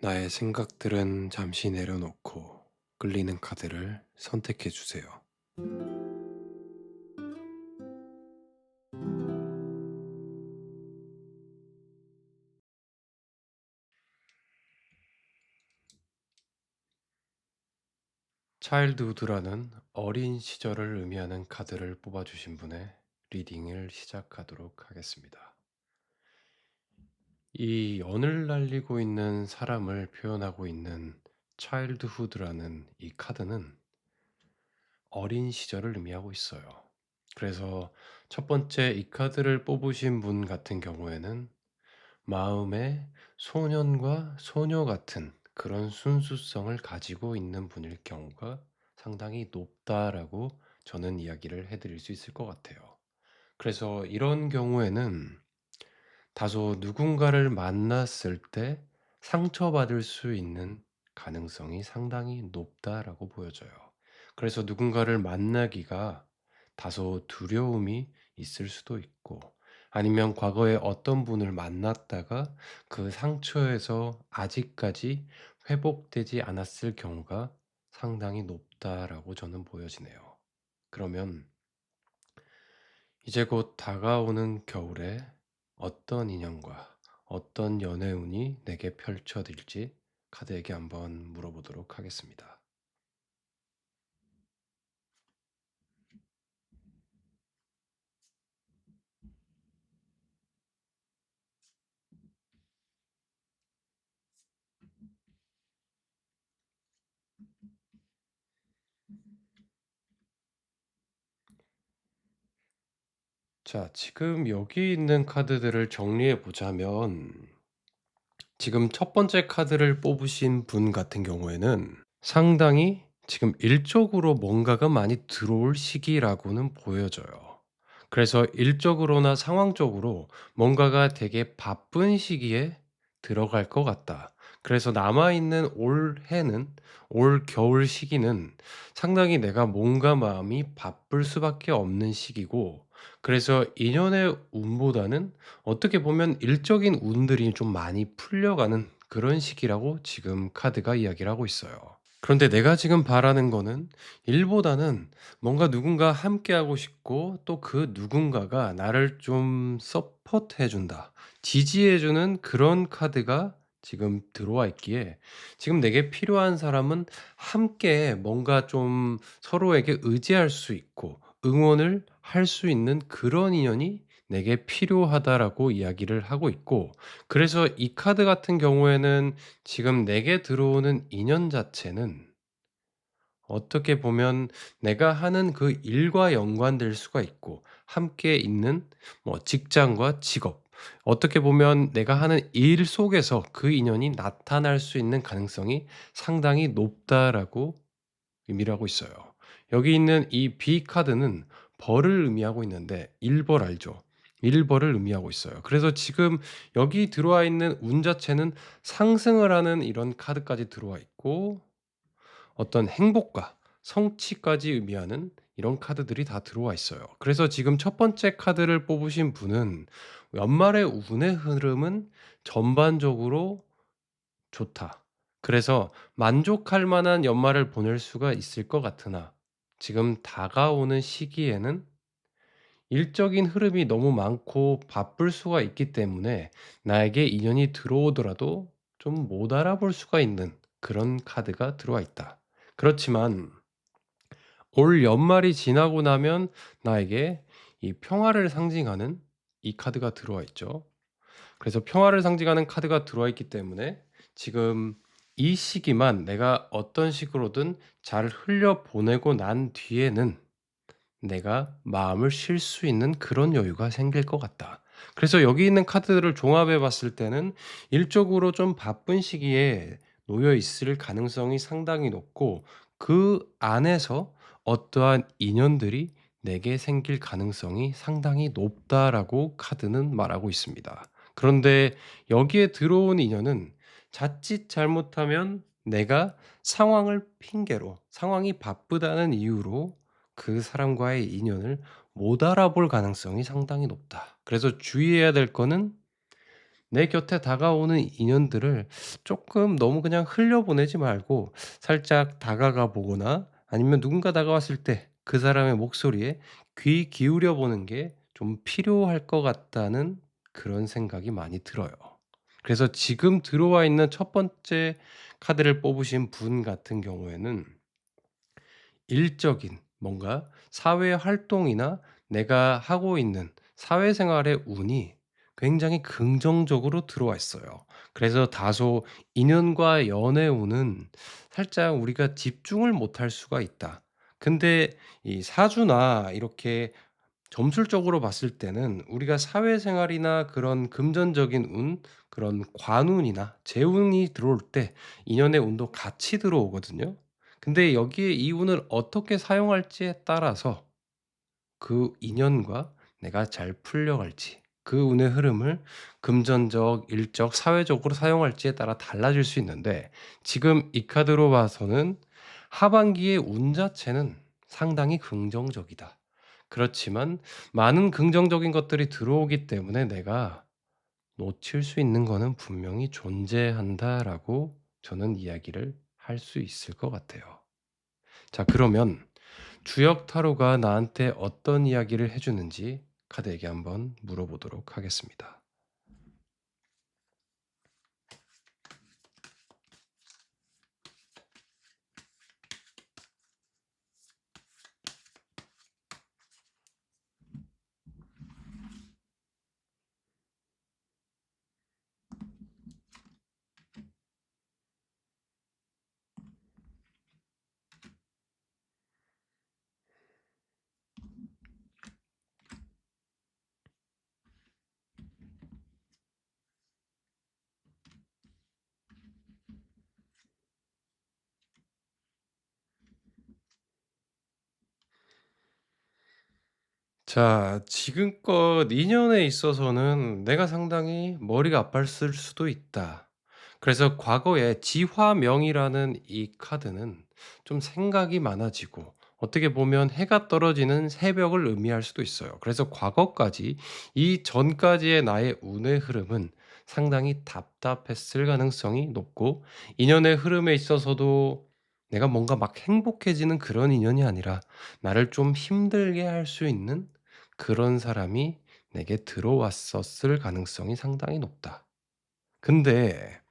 나의 생각들은 잠시 내려놓고 끌리는 카드를 선택해 주세요. 차일드후드라는 어린 시절을 의미하는 카드를 뽑아주신 분의 리딩을 시작하도록 하겠습니다. 이 연을 날리고 있는 사람을 표현하고 있는 차일드후드라는 이 카드는 어린 시절을 의미하고 있어요. 그래서 첫 번째 이 카드를 뽑으신 분 같은 경우에는 마음에 소년과 소녀 같은 그런 순수성을 가지고 있는 분일 경우가 상당히 높다라고 저는 이야기를 해드릴 수 있을 것 같아요. 그래서 이런 경우에는 다소 누군가를 만났을 때 상처받을 수 있는 가능성이 상당히 높다라고 보여져요. 그래서 누군가를 만나기가 다소 두려움이 있을 수도 있고, 아니면 과거에 어떤 분을 만났다가 그 상처에서 아직까지 회복되지 않았을 경우가 상당히 높다라고 저는 보여지네요. 그러면 이제 곧 다가오는 겨울에 어떤 인연과 어떤 연애운이 내게 펼쳐질지 카드에게 한번 물어보도록 하겠습니다. 자, 지금 여기 있는 카드들을 정리해 보자면, 지금 첫 번째 카드를 뽑으신 분 같은 경우에는 상당히 지금 일적으로 뭔가가 많이 들어올 시기라고는 보여져요. 그래서 일적으로나 상황적으로 뭔가가 되게 바쁜 시기에 들어갈 것 같다. 그래서 남아있는 올해는, 올 겨울 시기는 상당히 내가 몸과 마음이 바쁠 수밖에 없는 시기고, 그래서 인연의 운보다는 어떻게 보면 일적인 운들이 좀 많이 풀려가는 그런 시기라고 지금 카드가 이야기를 하고 있어요. 그런데 내가 지금 바라는 거는 일보다는 뭔가 누군가 함께하고 싶고, 또 그 누군가가 나를 좀 서포트해 준다, 지지해 주는 그런 카드가 지금 들어와 있기에, 지금 내게 필요한 사람은 함께 뭔가 좀 서로에게 의지할 수 있고 응원을 할 수 있는 그런 인연이 내게 필요하다라고 이야기를 하고 있고, 그래서 이 카드 같은 경우에는 지금 내게 들어오는 인연 자체는 어떻게 보면 내가 하는 그 일과 연관될 수가 있고, 함께 있는 뭐 직장과 직업, 어떻게 보면 내가 하는 일 속에서 그 인연이 나타날 수 있는 가능성이 상당히 높다라고 의미를 하고 있어요. 여기 있는 이 B 카드는 벌을 의미하고 있는데, 일벌 알죠? 일벌을 의미하고 있어요. 그래서 지금 여기 들어와 있는 운 자체는 상승을 하는 이런 카드까지 들어와 있고, 어떤 행복과 성취까지 의미하는 이런 카드들이 다 들어와 있어요. 그래서 지금 첫 번째 카드를 뽑으신 분은 연말의 운의 흐름은 전반적으로 좋다, 그래서 만족할 만한 연말을 보낼 수가 있을 것 같으나, 지금 다가오는 시기에는 일적인 흐름이 너무 많고 바쁠 수가 있기 때문에 나에게 인연이 들어오더라도 좀 못 알아볼 수가 있는 그런 카드가 들어와 있다. 그렇지만 올 연말이 지나고 나면 나에게 이 평화를 상징하는 이 카드가 들어와 있죠. 그래서 평화를 상징하는 카드가 들어와 있기 때문에 지금 이 시기만 내가 어떤 식으로든 잘 흘려보내고 난 뒤에는 내가 마음을 쉴 수 있는 그런 여유가 생길 것 같다. 그래서 여기 있는 카드들을 종합해 봤을 때는 일적으로 좀 바쁜 시기에 놓여 있을 가능성이 상당히 높고, 그 안에서 어떠한 인연들이 내게 생길 가능성이 상당히 높다라고 카드는 말하고 있습니다. 그런데 여기에 들어온 인연은 자칫 잘못하면 내가 상황을 핑계로, 상황이 바쁘다는 이유로 그 사람과의 인연을 못 알아볼 가능성이 상당히 높다. 그래서 주의해야 될 거는 내 곁에 다가오는 인연들을 조금 너무 그냥 흘려보내지 말고 살짝 다가가 보거나 아니면 누군가 다가왔을 때 그 사람의 목소리에 귀 기울여 보는 게 좀 필요할 것 같다는 그런 생각이 많이 들어요. 그래서 지금 들어와 있는 첫 번째 카드를 뽑으신 분 같은 경우에는 일적인 뭔가 사회 활동이나 내가 하고 있는 사회생활의 운이 굉장히 긍정적으로 들어와 있어요. 그래서 다소 인연과 연애 운은 살짝 우리가 집중을 못할 수가 있다. 근데 이 사주나 이렇게 점술적으로 봤을 때는 우리가 사회생활이나 그런 금전적인 운, 그런 관운이나 재운이 들어올 때 인연의 운도 같이 들어오거든요. 근데 여기에 이 운을 어떻게 사용할지에 따라서 그 인연과 내가 잘 풀려갈지, 그 운의 흐름을 금전적, 일적, 사회적으로 사용할지에 따라 달라질 수 있는데 지금 이 카드로 봐서는 하반기의 운 자체는 상당히 긍정적이다. 그렇지만 많은 긍정적인 것들이 들어오기 때문에 내가 놓칠 수 있는 거는 분명히 존재한다라고 저는 이야기를 할 수 있을 것 같아요. 자, 그러면 주역 타로가 나한테 어떤 이야기를 해 주는지 카드에게 한번 물어보도록 하겠습니다. 자, 지금껏 인연에 있어서는 내가 상당히 머리가 아팠을 수도 있다. 그래서 과거에 지화명이라는 이 카드는 좀 생각이 많아지고 어떻게 보면 해가 떨어지는 새벽을 의미할 수도 있어요. 그래서 과거까지 이 전까지의 나의 운의 흐름은 상당히 답답했을 가능성이 높고 인연의 흐름에 있어서도 내가 뭔가 막 행복해지는 그런 인연이 아니라 나를 좀 힘들게 할 수 있는 그런 사람이 내게 들어왔었을 가능성이 상당히 높다. 근데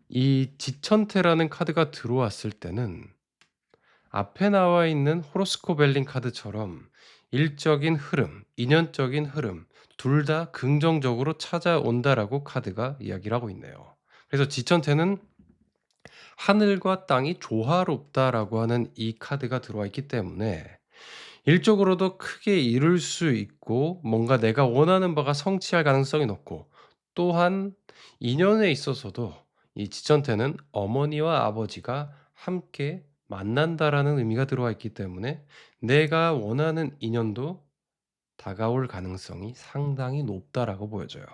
이 지천태라는 카드가 들어왔을 때는 앞에 나와 있는 호로스코 벨링 카드처럼 일적인 흐름, 인연적인 흐름 둘 다 긍정적으로 찾아온다라고 카드가 이야기를 하고 있네요. 그래서 지천태는 하늘과 땅이 조화롭다라고 하는 이 카드가 들어와 있기 때문에 일적으로도 크게 이룰 수 있고 뭔가 내가 원하는 바가 성취할 가능성이 높고 또한 인연에 있어서도 이 지천태는 어머니와 아버지가 함께 만난다라는 의미가 들어와 있기 때문에 내가 원하는 인연도 다가올 가능성이 상당히 높다라고 보여져요.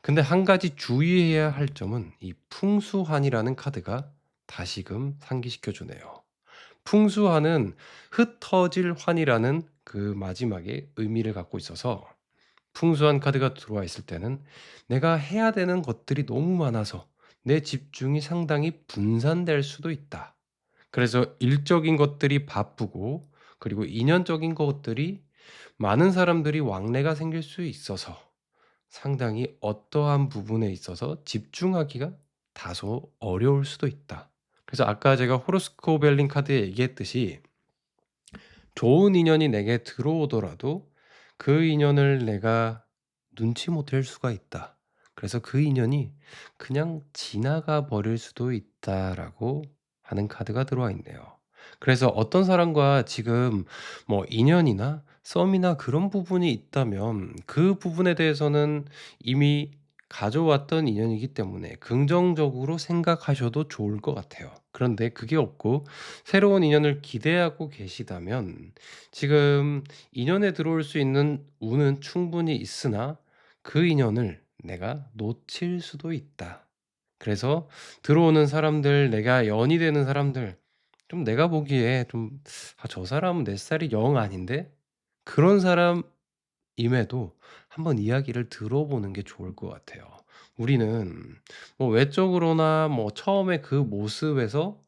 근데 한 가지 주의해야 할 점은 이 풍수한이라는 카드가 다시금 상기시켜 주네요. 풍수한은 흩어질 환이라는 그 마지막에 의미를 갖고 있어서 풍수한 카드가 들어와 있을 때는 내가 해야 되는 것들이 너무 많아서 내 집중이 상당히 분산될 수도 있다. 그래서 일적인 것들이 바쁘고 그리고 인연적인 것들이 많은 사람들이 왕래가 생길 수 있어서 상당히 어떠한 부분에 있어서 집중하기가 다소 어려울 수도 있다. 그래서 아까 제가 호로스코 벨링 카드에 얘기했듯이 좋은 인연이 내게 들어오더라도 그 인연을 내가 눈치 못 챌 수가 있다. 그래서 그 인연이 그냥 지나가 버릴 수도 있다라고 하는 카드가 들어와 있네요. 그래서 어떤 사람과 지금 뭐 인연이나 썸이나 그런 부분이 있다면 그 부분에 대해서는 이미 가져왔던 인연이기 때문에 긍정적으로 생각하셔도 좋을 것 같아요. 그런데 그게 없고 새로운 인연을 기대하고 계시다면 지금 인연에 들어올 수 있는 운은 충분히 있으나 그 인연을 내가 놓칠 수도 있다. 그래서 들어오는 사람들, 내가 연이 되는 사람들, 좀 내가 보기에 좀 '아 저 사람은 내 스타일이 영 아닌데?' 그런 사람임에도 한번 이야기를 들어보는 게 좋을 것 같아요. 우리는 뭐 외적으로나 뭐 처음에 그 모습에서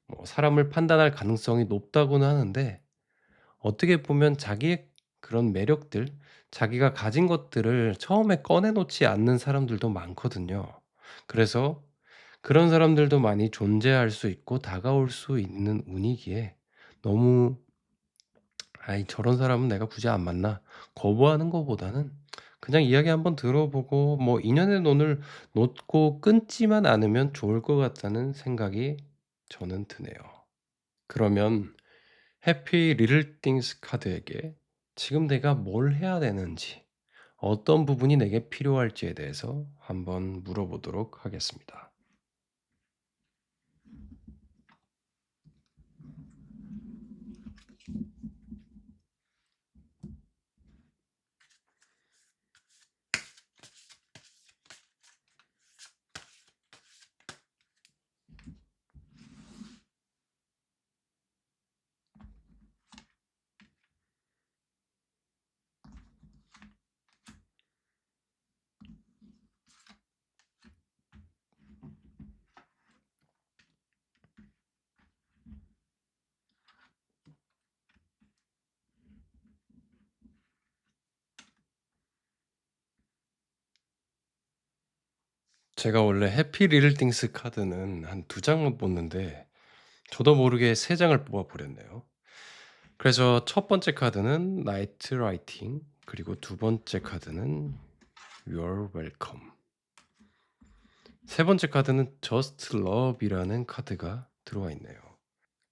뭐 사람을 판단할 가능성이 높다고는 하는데, 어떻게 보면 자기의 그런 매력들, 자기가 가진 것들을 처음에 꺼내 놓지 않는 사람들도 많거든요. 그래서 그런 사람들도 많이 존재할 수 있고 다가올 수 있는 운이기에, 너무 '아이 저런 사람은 내가 굳이 안 만나.' 거부하는 것보다는 그냥 이야기 한번 들어보고 뭐 인연의 논을 놓고 끊지만 않으면 좋을 것 같다는 생각이 저는 드네요. 그러면 해피 리틀 띵스 카드에게 지금 내가 뭘 해야 되는지, 어떤 부분이 내게 필요할지에 대해서 한번 물어보도록 하겠습니다. 제가 원래 해피 리틀 띵스 카드는 한 두 장만 뽑는데 저도 모르게 세 장을 뽑아 버렸네요. 그래서 첫 번째 카드는 나이트 라이팅, 그리고 두 번째 카드는 You're welcome. 세 번째 카드는 Just Love이라는 카드가 들어와 있네요.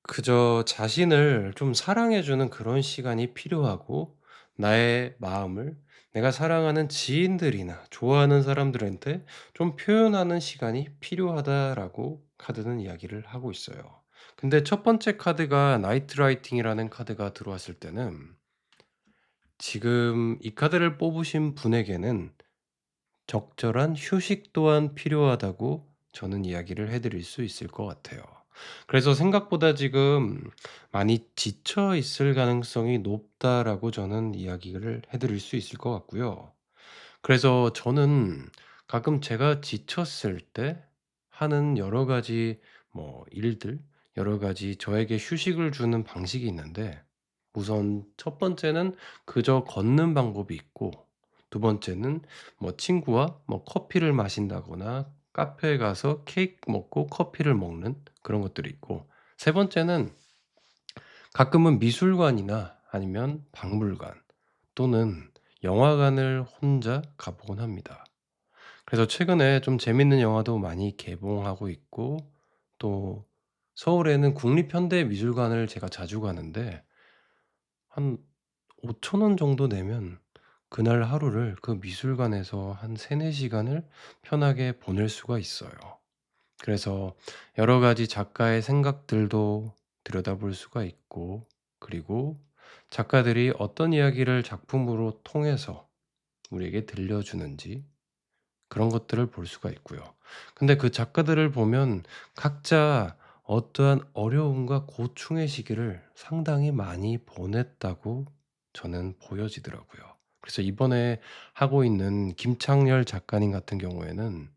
그저 자신을 좀 사랑해 주는 그런 시간이 필요하고, 나의 마음을 내가 사랑하는 지인들이나 좋아하는 사람들한테 좀 표현하는 시간이 필요하다라고 카드는 이야기를 하고 있어요. 근데 첫 번째 카드가 나이트 라이팅이라는 카드가 들어왔을 때는, 지금 이 카드를 뽑으신 분에게는 적절한 휴식 또한 필요하다고 저는 이야기를 해 드릴 수 있을 것 같아요. 그래서 생각보다 지금 많이 지쳐 있을 가능성이 높다라고 저는 이야기를 해 드릴 수 있을 것 같고요. 그래서 저는 가끔 제가 지쳤을 때 하는 여러 가지 뭐 일들, 여러 가지 저에게 휴식을 주는 방식이 있는데, 우선 첫 번째는 그저 걷는 방법이 있고, 두 번째는 뭐 친구와 뭐 커피를 마신다거나 카페에 가서 케이크 먹고 커피를 먹는 그런 것들이 있고, 세 번째는 가끔은 미술관이나 아니면 박물관 또는 영화관을 혼자 가보곤 합니다. 그래서 최근에 좀 재밌는 영화도 많이 개봉하고 있고, 또 서울에는 국립현대미술관을 제가 자주 가는데, 한 5,000원 정도 내면 그날 하루를 그 미술관에서 한 3-4 시간을 편하게 보낼 수가 있어요. 그래서 여러 가지 작가의 생각들도 들여다볼 수가 있고, 그리고 작가들이 어떤 이야기를 작품으로 통해서 우리에게 들려주는지, 그런 것들을 볼 수가 있고요. 근데 그 작가들을 보면 각자 어떠한 어려움과 고충의 시기를 상당히 많이 보냈다고 저는 보여지더라고요. 그래서 이번에 하고 있는 김창렬 작가님 같은 경우에는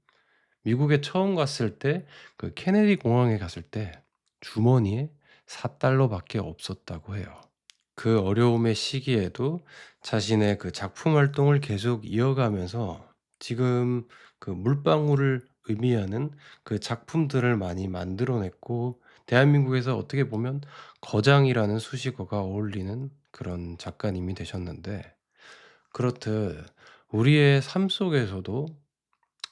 미국에 처음 갔을 때 그 케네디 공항에 갔을 때 주머니에 4달러 밖에 없었다고 해요. 그 어려움의 시기에도 자신의 그 작품 활동을 계속 이어가면서 지금 그 물방울을 의미하는 그 작품들을 많이 만들어 냈고, 대한민국에서 어떻게 보면 거장이라는 수식어가 어울리는 그런 작가님이 되셨는데, 그렇듯 우리의 삶 속에서도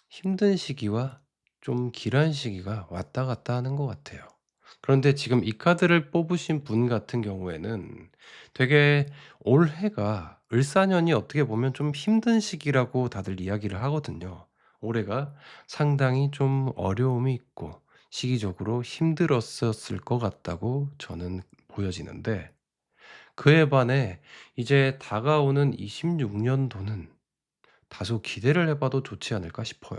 힘든 시기와 좀 길한 시기가 왔다 갔다 하는 것 같아요. 그런데 지금 이 카드를 뽑으신 분 같은 경우에는 되게 올해가 을사년이 어떻게 보면 좀 힘든 시기라고 다들 이야기를 하거든요. 올해가 상당히 좀 어려움이 있고 시기적으로 힘들었었을 것 같다고 저는 보여지는데, 그에 반해 이제 다가오는 26년도는 다소 기대를 해 봐도 좋지 않을까 싶어요.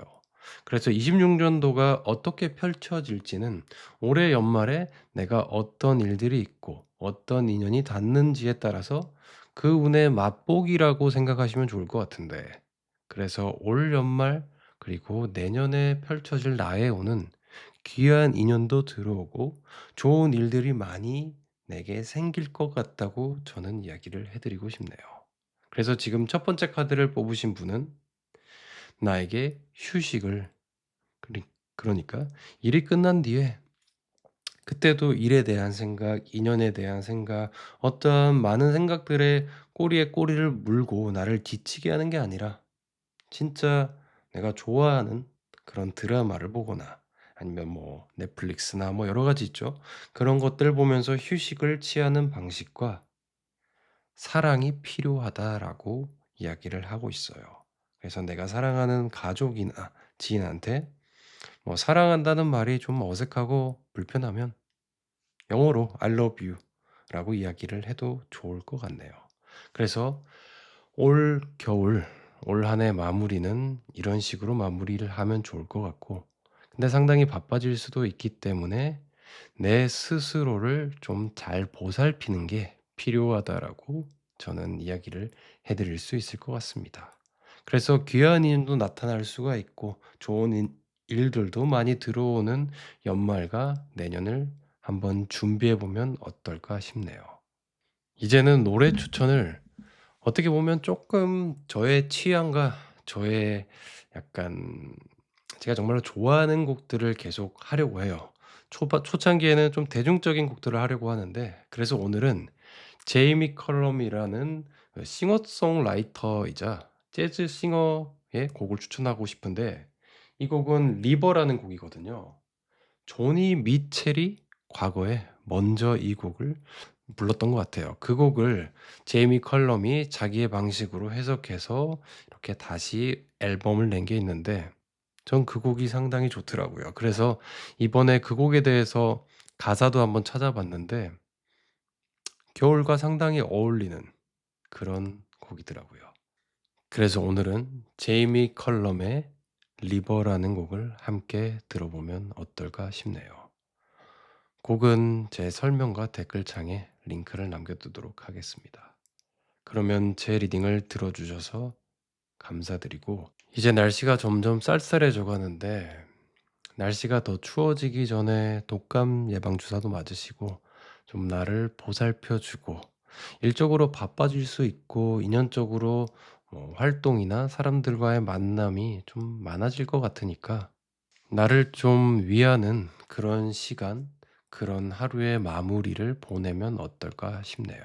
그래서 26년도가 어떻게 펼쳐질지는 올해 연말에 내가 어떤 일들이 있고 어떤 인연이 닿는지에 따라서 그 운의 맛보기라고 생각하시면 좋을 것 같은데, 그래서 올 연말 그리고 내년에 펼쳐질 나의 운은 귀한 인연도 들어오고 좋은 일들이 많이 내게 생길 것 같다고 저는 이야기를 해 드리고 싶네요. 그래서 지금 첫 번째 카드를 뽑으신 분은 나에게 휴식을, 그리 그러니까 일이 끝난 뒤에 그때도 일에 대한 생각, 인연에 대한 생각, 어떠한 많은 생각들에 꼬리에 꼬리를 물고 나를 지치게 하는 게 아니라 진짜 내가 좋아하는 그런 드라마를 보거나 아니면 뭐 넷플릭스나 뭐 여러 가지 있죠. 그런 것들 보면서 휴식을 취하는 방식과 "사랑이 필요하다."라고 이야기를 하고 있어요. 그래서 내가 사랑하는 가족이나 지인한테 뭐 사랑한다는 말이 좀 어색하고 불편하면 영어로 I love you라고 이야기를 해도 좋을 것 같네요. 그래서 올 겨울, 올 한 해 마무리는 이런 식으로 마무리를 하면 좋을 것 같고, 근데 상당히 바빠질 수도 있기 때문에 내 스스로를 좀 잘 보살피는 게 필요하다라고 저는 이야기를 해 드릴 수 있을 것 같습니다. 그래서 귀한 인연도 나타날 수가 있고 좋은 일들도 많이 들어오는 연말과 내년을 한번 준비해 보면 어떨까 싶네요. 이제는 노래 추천을 어떻게 보면 조금 저의 취향과 저의 약간 제가 정말로 좋아하는 곡들을 계속 하려고 해요. 초창기에는 좀 대중적인 곡들을 하려고 하는데, 그래서 오늘은 제이미 컬럼이라는 싱어송라이터이자 재즈 싱어의 곡을 추천하고 싶은데, 이 곡은 리버라는 곡이거든요. 조니 미첼이 과거에 먼저 이 곡을 불렀던 것 같아요. 그 곡을 제이미 컬럼이 자기의 방식으로 해석해서 이렇게 다시 앨범을 낸 게 있는데 전 그 곡이 상당히 좋더라고요. 그래서 이번에 그 곡에 대해서 가사도 한번 찾아봤는데 겨울과 상당히 어울리는 그런 곡이더라고요. 그래서 오늘은 제이미 컬럼의 리버라는 곡을 함께 들어보면 어떨까 싶네요. 곡은 제 설명과 댓글창에 링크를 남겨두도록 하겠습니다. 그러면 제 리딩을 들어주셔서 감사드리고, 이제 날씨가 점점 쌀쌀해져 가는데 날씨가 더 추워지기 전에 독감 예방 주사도 맞으시고 좀 나를 보살펴 주고, 일적으로 바빠질 수 있고 인연적으로 활동이나 사람들과의 만남이 좀 많아질 것 같으니까 나를 좀 위하는 그런 시간, 그런 하루의 마무리를 보내면 어떨까 싶네요.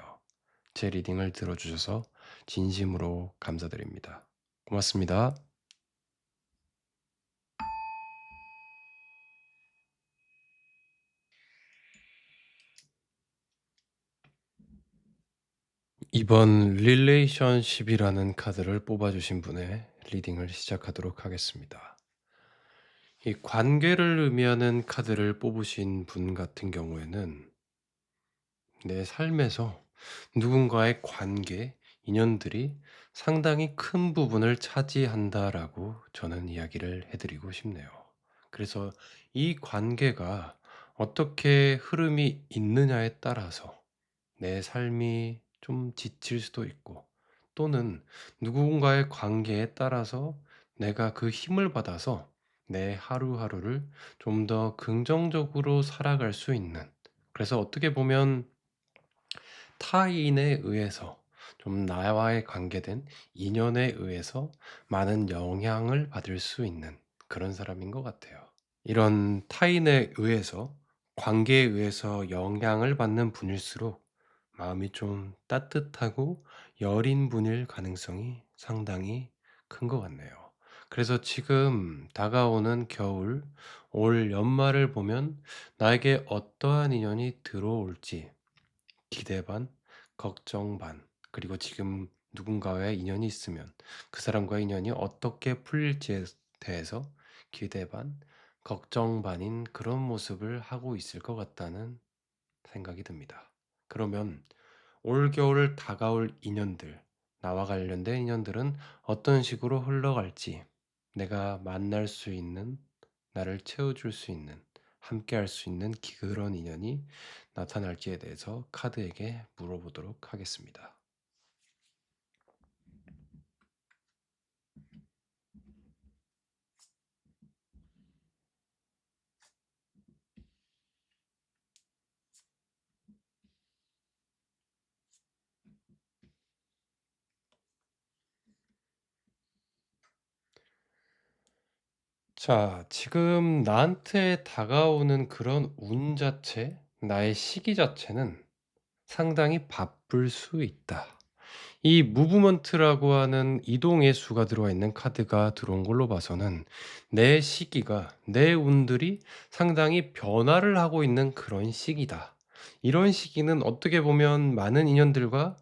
제 리딩을 들어주셔서 진심으로 감사드립니다. 고맙습니다. 이번 릴레이션십이라는 카드를 뽑아주신 분의 리딩을 시작하도록 하겠습니다. 이 관계를 의미하는 카드를 뽑으신 분 같은 경우에는 내 삶에서 누군가의 관계, 인연들이 상당히 큰 부분을 차지한다라고 저는 이야기를 해드리고 싶네요. 그래서 이 관계가 어떻게 흐름이 있느냐에 따라서 내 삶이 좀 지칠 수도 있고, 또는 누군가의 관계에 따라서 내가 그 힘을 받아서 내 하루하루를 좀 더 긍정적으로 살아갈 수 있는, 그래서 어떻게 보면 타인에 의해서 좀 나와의 관계된 인연에 의해서 많은 영향을 받을 수 있는 그런 사람인 것 같아요. 이런 타인에 의해서, 관계에 의해서 영향을 받는 분일수록 마음이 좀 따뜻하고 여린 분일 가능성이 상당히 큰 것 같네요. 그래서 지금 다가오는 겨울, 올 연말을 보면 나에게 어떠한 인연이 들어올지 기대 반, 걱정 반, 그리고 지금 누군가와의 인연이 있으면 그 사람과의 인연이 어떻게 풀릴지에 대해서 기대 반, 걱정 반인 그런 모습을 하고 있을 것 같다는 생각이 듭니다. 그러면 올겨울 다가올 인연들, 나와 관련된 인연들은 어떤 식으로 흘러갈지, 내가 만날 수 있는, 나를 채워줄 수 있는, 함께 할 수 있는 그런 인연이 나타날지에 대해서 카드에게 물어보도록 하겠습니다. 자, 지금 나한테 다가오는 그런 운 자체, 나의 시기 자체는 상당히 바쁠 수 있다. 이 무브먼트라고 하는 이동의 수가 들어와 있는 카드가 들어온 걸로 봐서는 내 시기가, 내 운들이 상당히 변화를 하고 있는 그런 시기다. 이런 시기는 어떻게 보면 많은 인연들과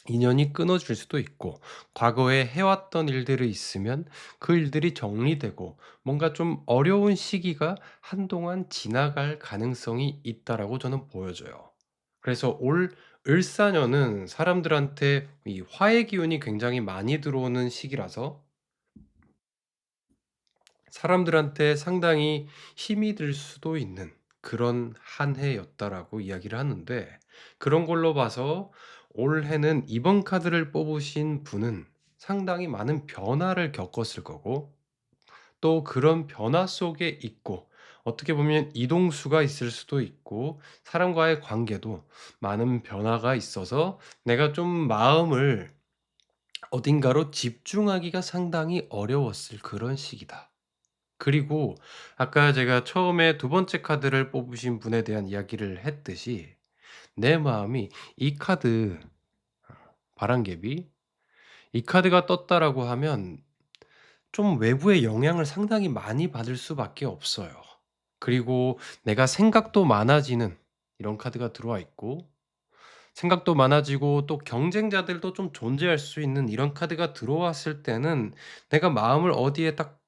인연이 끊어질 수도 있고, 과거에 해왔던 일들이 있으면 그 일들이 정리되고 뭔가 좀 어려운 시기가 한동안 지나갈 가능성이 있다라고 저는 보여져요. 그래서 올 을사년은 사람들한테 이 화의 기운이 굉장히 많이 들어오는 시기라서 사람들한테 상당히 힘이 들 수도 있는 그런 한 해였다라고 이야기를 하는데, 그런 걸로 봐서 올해는 이번 카드를 뽑으신 분은 상당히 많은 변화를 겪었을 거고, 또 그런 변화 속에 있고, 어떻게 보면 이동수가 있을 수도 있고 사람과의 관계도 많은 변화가 있어서 내가 좀 마음을 어딘가로 집중하기가 상당히 어려웠을 그런 시기다. 그리고 아까 제가 처음에 두 번째 카드를 뽑으신 분에 대한 이야기를 했듯이, 내 마음이 이 카드 바람개비, 이 카드가 떴다라고 하면 좀 외부의 영향을 상당히 많이 받을 수밖에 없어요. 그리고 내가 생각도 많아지는 이런 카드가 들어와 있고, 생각도 많아지고 또 경쟁자들도 좀 존재할 수 있는 이런 카드가 들어왔을 때는 내가 마음을 어디에 딱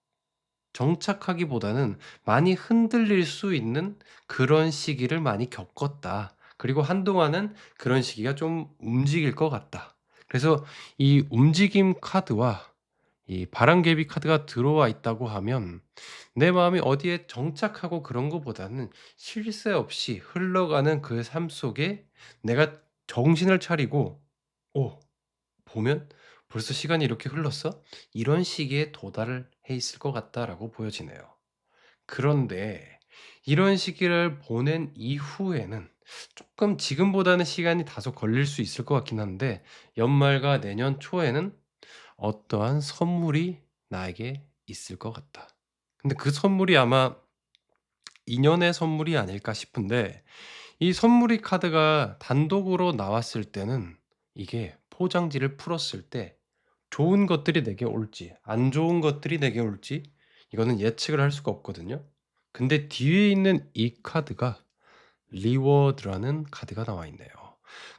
정착하기보다는 많이 흔들릴 수 있는 그런 시기를 많이 겪었다. 그리고 한동안은 그런 시기가 좀 움직일 것 같다. 그래서 이 움직임 카드와 이 바람개비 카드가 들어와 있다고 하면 내 마음이 어디에 정착하고 그런 것보다는 쉴 새 없이 흘러가는 그 삶 속에 내가 정신을 차리고 '오, 보면 벌써 시간이 이렇게 흘렀어?' 이런 시기에 도달을 해 있을 것 같다라고 보여지네요. 그런데 이런 시기를 보낸 이후에는 조금 지금보다는 시간이 다소 걸릴 수 있을 것 같긴 한데, 연말과 내년 초에는 어떠한 선물이 나에게 있을 것 같다. 근데 그 선물이 아마 인연의 선물이 아닐까 싶은데, 이 선물이 카드가 단독으로 나왔을 때는 이게 포장지를 풀었을 때 좋은 것들이 내게 올지 안 좋은 것들이 내게 올지 이거는 예측을 할 수가 없거든요. 근데 뒤에 있는 이 카드가 리워드라는 카드가 나와 있네요.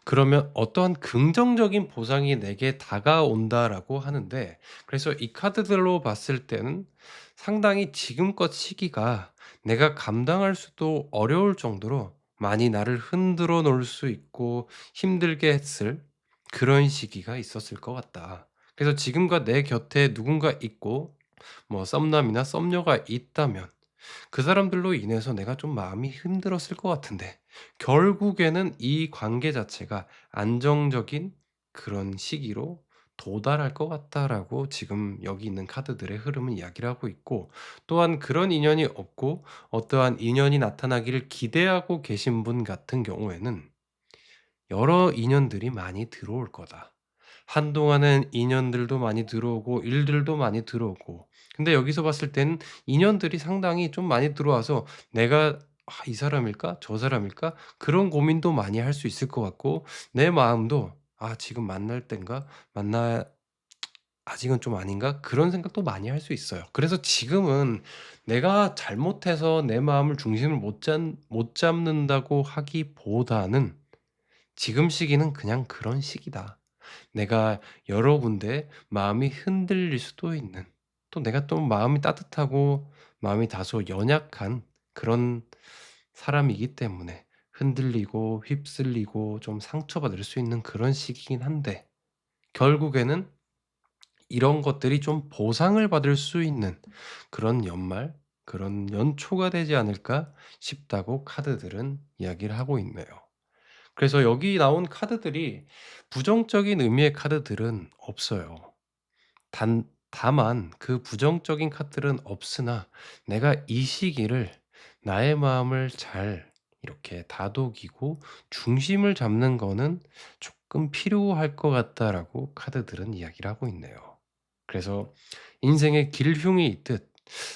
그러면 어떠한 긍정적인 보상이 내게 다가온다라고 하는데, 그래서 이 카드들로 봤을 때는 상당히 지금껏 시기가 내가 감당할 수도 어려울 정도로 많이 나를 흔들어 놓을 수 있고 힘들게 했을 그런 시기가 있었을 것 같다. 그래서 지금과 내 곁에 누군가 있고 뭐 썸남이나 썸녀가 있다면 그 사람들로 인해서 내가 좀 마음이 힘들었을 것 같은데, 결국에는 이 관계 자체가 안정적인 그런 시기로 도달할 것 같다라고 지금 여기 있는 카드들의 흐름은 이야기를 하고 있고, 또한 그런 인연이 없고 어떠한 인연이 나타나기를 기대하고 계신 분 같은 경우에는 여러 인연들이 많이 들어올 거다. 한동안은 인연들도 많이 들어오고 일들도 많이 들어오고, 근데 여기서 봤을 때는 인연들이 상당히 좀 많이 들어와서 내가 '아 이 사람일까? 저 사람일까?' 그런 고민도 많이 할 수 있을 것 같고, 내 마음도 '아 지금 만날 땐가? 만나 아직은 좀 아닌가?' 그런 생각도 많이 할 수 있어요. 그래서 지금은 내가 잘못해서 내 마음을 중심을 못 잡는다고 하기보다는 지금 시기는 그냥 그런 시기다. 내가 여러 군데 마음이 흔들릴 수도 있는, 또 내가 또 마음이 따뜻하고 마음이 다소 연약한 그런 사람이기 때문에 흔들리고 휩쓸리고 좀 상처받을 수 있는 그런 시기긴 한데, 결국에는 이런 것들이 좀 보상을 받을 수 있는 그런 연말, 그런 연초가 되지 않을까 싶다고 카드들은 이야기를 하고 있네요. 그래서 여기 나온 카드들이 부정적인 의미의 카드들은 없어요. 다만 그 부정적인 카드는 없으나 내가 이 시기를 나의 마음을 잘 이렇게 다독이고 중심을 잡는 거는 조금 필요할 것 같다라고 카드들은 이야기를 하고 있네요. 그래서 인생의 길흉이 있듯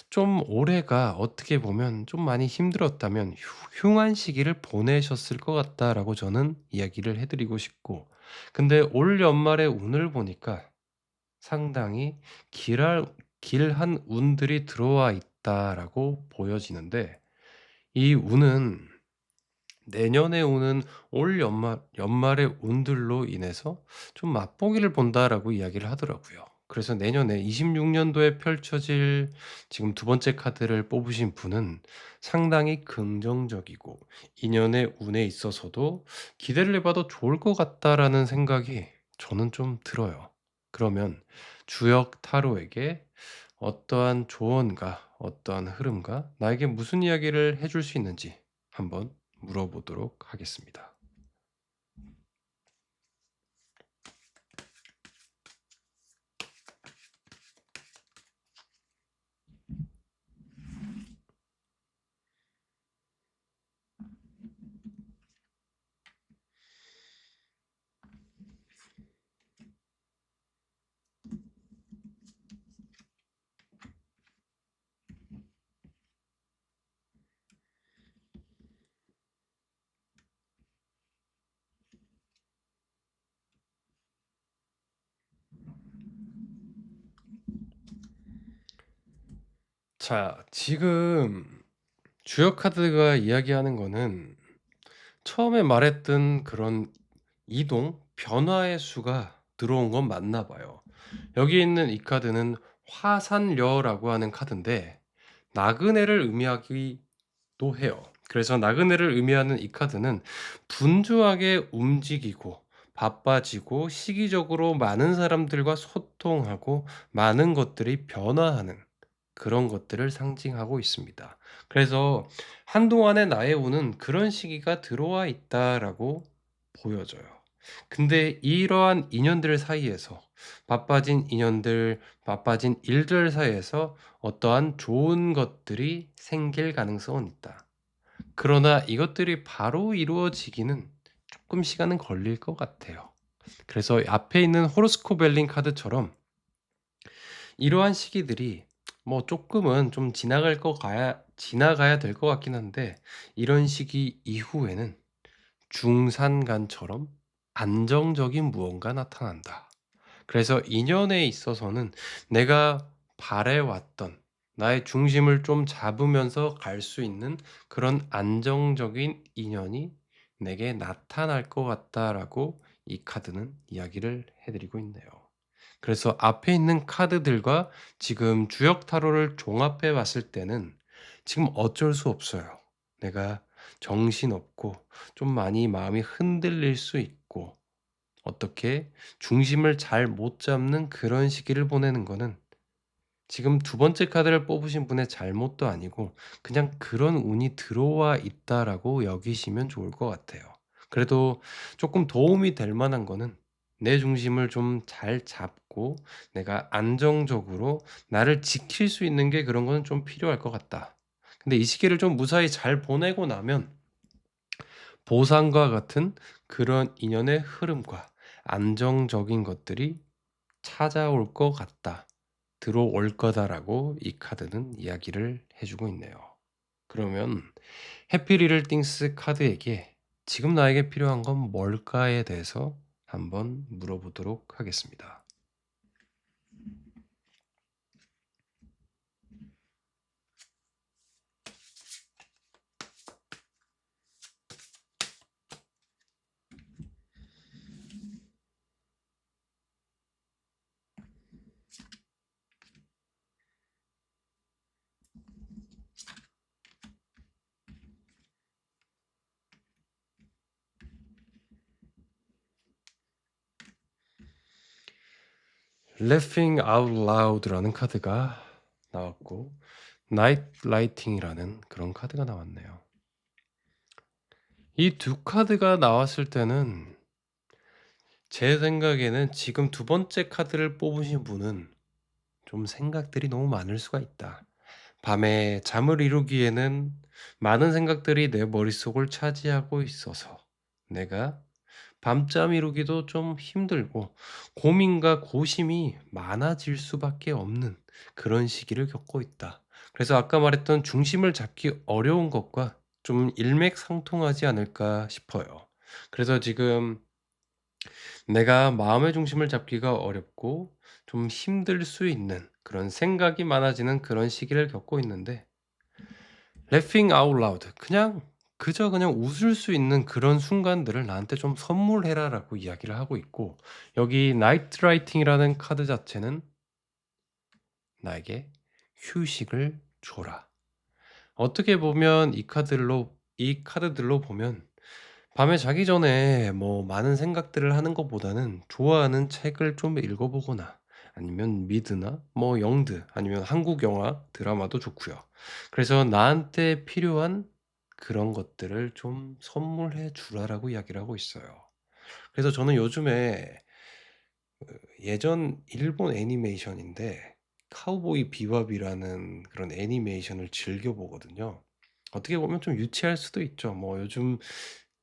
좀 올해가 어떻게 보면 좀 많이 힘들었다면 흉한 시기를 보내셨을 것 같다."라고 저는 이야기를 해 드리고 싶고, 근데 올 연말의 운을 보니까 상당히 길할 길한 운들이 들어와 있다라고 보여지는데, 이 운은 내년에 오는 올 연말의 운들로 인해서 좀 맛보기를 본다라고 이야기를 하더라고요. 그래서 내년에 26 년도에 펼쳐질 지금 두 번째 카드를 뽑으신 분은 상당히 긍정적이고, 인연의 운에 있어서도 '기대를 해 봐도 좋을 것 같다.'라는 생각이 저는 좀 들어요. 그러면 주역 타로에게 어떠한 조언과 어떠한 흐름과 나에게 무슨 이야기를 해줄 수 있는지 한번 물어보도록 하겠습니다. 자, 지금 주역 카드가 이야기하는 거는 처음에 말했던 그런 이동, 변화의 수가 들어온 건 맞나 봐요. 여기 있는 이 카드는 화산려라고 하는 카드인데, 나그네를 의미하기도 해요. 그래서 나그네를 의미하는 이 카드는 분주하게 움직이고 바빠지고 시기적으로 많은 사람들과 소통하고 많은 것들이 변화하는 그런 것들을 상징하고 있습니다. 그래서 한동안의 나의 운은 그런 시기가 들어와 있다라고 보여져요. 근데 이러한 인연들 사이에서, 바빠진 인연들, 바빠진 일들 사이에서 어떠한 좋은 것들이 생길 가능성은 있다. 그러나 이것들이 바로 이루어지기는 조금 시간은 걸릴 것 같아요. 그래서 앞에 있는 호로스코 벨링 카드처럼 이러한 시기들이 뭐 쪼끔은 좀 지나가야 될 것 같긴 한데, 이런 시기 이후에는 중산간처럼 안정적인 무언가 나타난다. 그래서 인연에 있어서는 내가 바래 왔던 나의 중심을 좀 잡으면서 갈 수 있는 그런 안정적인 인연이 내게 나타날 것 같다라고 이 카드는 이야기를 해 드리고 있네요. 그래서 앞에 있는 카드들과 지금 주역 타로를 종합해 봤을 때는 지금 어쩔 수 없어요. 내가 정신없고 좀 많이 마음이 흔들릴 수 있고, 어떻게 중심을 잘 못 잡는 그런 시기를 보내는 거는 지금 두 번째 카드를 뽑으신 분의 잘못도 아니고 그냥 그런 운이 들어와 있다라고 여기시면 좋을 것 같아요. 그래도 조금 도움이 될 만한 거는 내 중심을 좀 잘 잡고 내가 안정적으로 나를 지킬 수 있는 게, 그런 거는 좀 필요할 것 같다. 근데 이 시기를 좀 무사히 잘 보내고 나면 보상과 같은 그런 인연의 흐름과 안정적인 것들이 찾아올 것 같다, 들어올 거다라고 이 카드는 이야기를 해 주고 있네요. 그러면 해피 리를 띵스 카드에게 지금 나에게 필요한 건 뭘까에 대해서 한번 물어보도록 하겠습니다. Laughing Out Loud라는 카드가 나왔고, Night Lighting이라는 그런 카드가 나왔네요. 이 두 카드가 나왔을 때는 제 생각에는 지금 두 번째 카드를 뽑으신 분은 좀 생각들이 너무 많을 수가 있다. 밤에 잠을 이루기에는 많은 생각들이 내 머릿속을 차지하고 있어서 내가 밤잠 이루기도 좀 힘들고 고민과 고심이 많아질 수밖에 없는 그런 시기를 겪고 있다. 그래서 아까 말했던 중심을 잡기 어려운 것과 좀 일맥상통하지 않을까 싶어요. 그래서 지금 내가 마음의 중심을 잡기가 어렵고 좀 힘들 수 있는 그런 생각이 많아지는 그런 시기를 겪고 있는데 laughing out loud 그냥 그저 그냥 웃을 수 있는 그런 순간들을 나한테 좀 선물해라라고 이야기를 하고 있고 여기 나이트 라이팅이라는 카드 자체는 나에게 휴식을 줘라. 어떻게 보면 이 카드들로 보면 밤에 자기 전에 뭐 많은 생각들을 하는 것보다는 좋아하는 책을 좀 읽어보거나 아니면 미드나 뭐 영드 아니면 한국 영화, 드라마도 좋고요. 그래서 나한테 필요한 그런 것들을 좀 선물해 주라라고 이야기를 하고 있어요. 그래서 저는 요즘에 예전 일본 애니메이션인데 카우보이 비밥이라는 그런 애니메이션을 즐겨 보거든요. 어떻게 보면 좀 유치할 수도 있죠. 뭐 요즘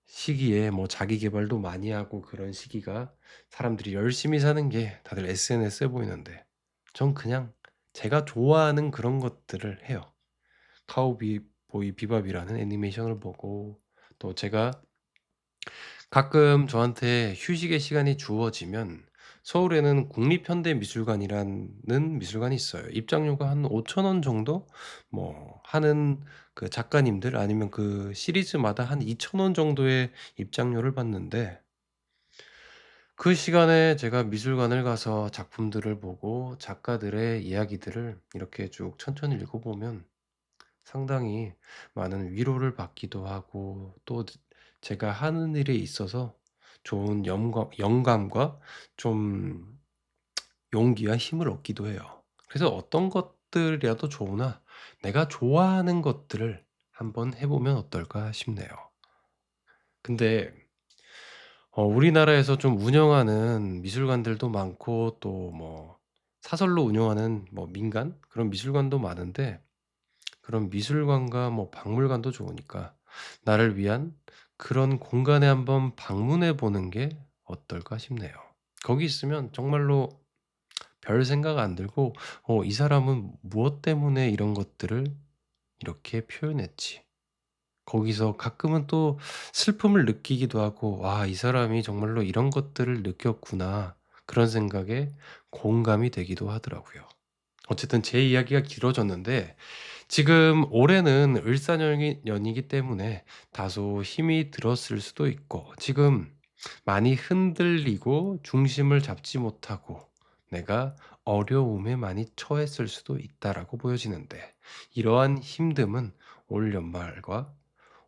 시기에 뭐 자기 계발도 많이 하고 그런 시기가 사람들이 열심히 사는 게 다들 SNS에 보이는데 전 그냥 제가 좋아하는 그런 것들을 해요. 카우보이 비밥이라는 애니메이션을 보고 또 제가 가끔 저한테 휴식의 시간이 주어지면 서울에는 국립현대미술관이라는 미술관이 있어요. 입장료가 한 5,000원 정도 뭐 하는 그 작가님들 아니면 그 시리즈마다 한 2,000원 정도의 입장료를 받는데 그 시간에 제가 미술관을 가서 작품들을 보고 작가들의 이야기들을 이렇게 쭉 천천히 읽어보면 상당히 많은 위로를 받기도 하고 또 제가 하는 일에 있어서 좋은 영감과 좀 용기와 힘을 얻기도 해요. 그래서 어떤 것들이라도 좋으나 내가 좋아하는 것들을 한번 해 보면 어떨까 싶네요. 근데 우리나라에서 좀 운영하는 미술관들도 많고 또 뭐 사설로 운영하는 뭐 민간 그런 미술관도 많은데 그런 미술관과 뭐 박물관도 좋으니까 나를 위한 그런 공간에 한번 방문해 보는 게 어떨까 싶네요. 거기 있으면 정말로 별 생각 안 들고 '이 사람은 무엇 때문에 이런 것들을 이렇게 표현했지.' 거기서 가끔은 또 슬픔을 느끼기도 하고 '와 이 사람이 정말로 이런 것들을 느꼈구나.' 그런 생각에 공감이 되기도 하더라고요. 어쨌든 제 이야기가 길어졌는데 지금 올해는 을사년이 년이기 때문에 다소 힘이 들었을 수도 있고 지금 많이 흔들리고 중심을 잡지 못하고 내가 어려움에 많이 처했을 수도 있다라고 보여지는데 이러한 힘듦은 올 연말과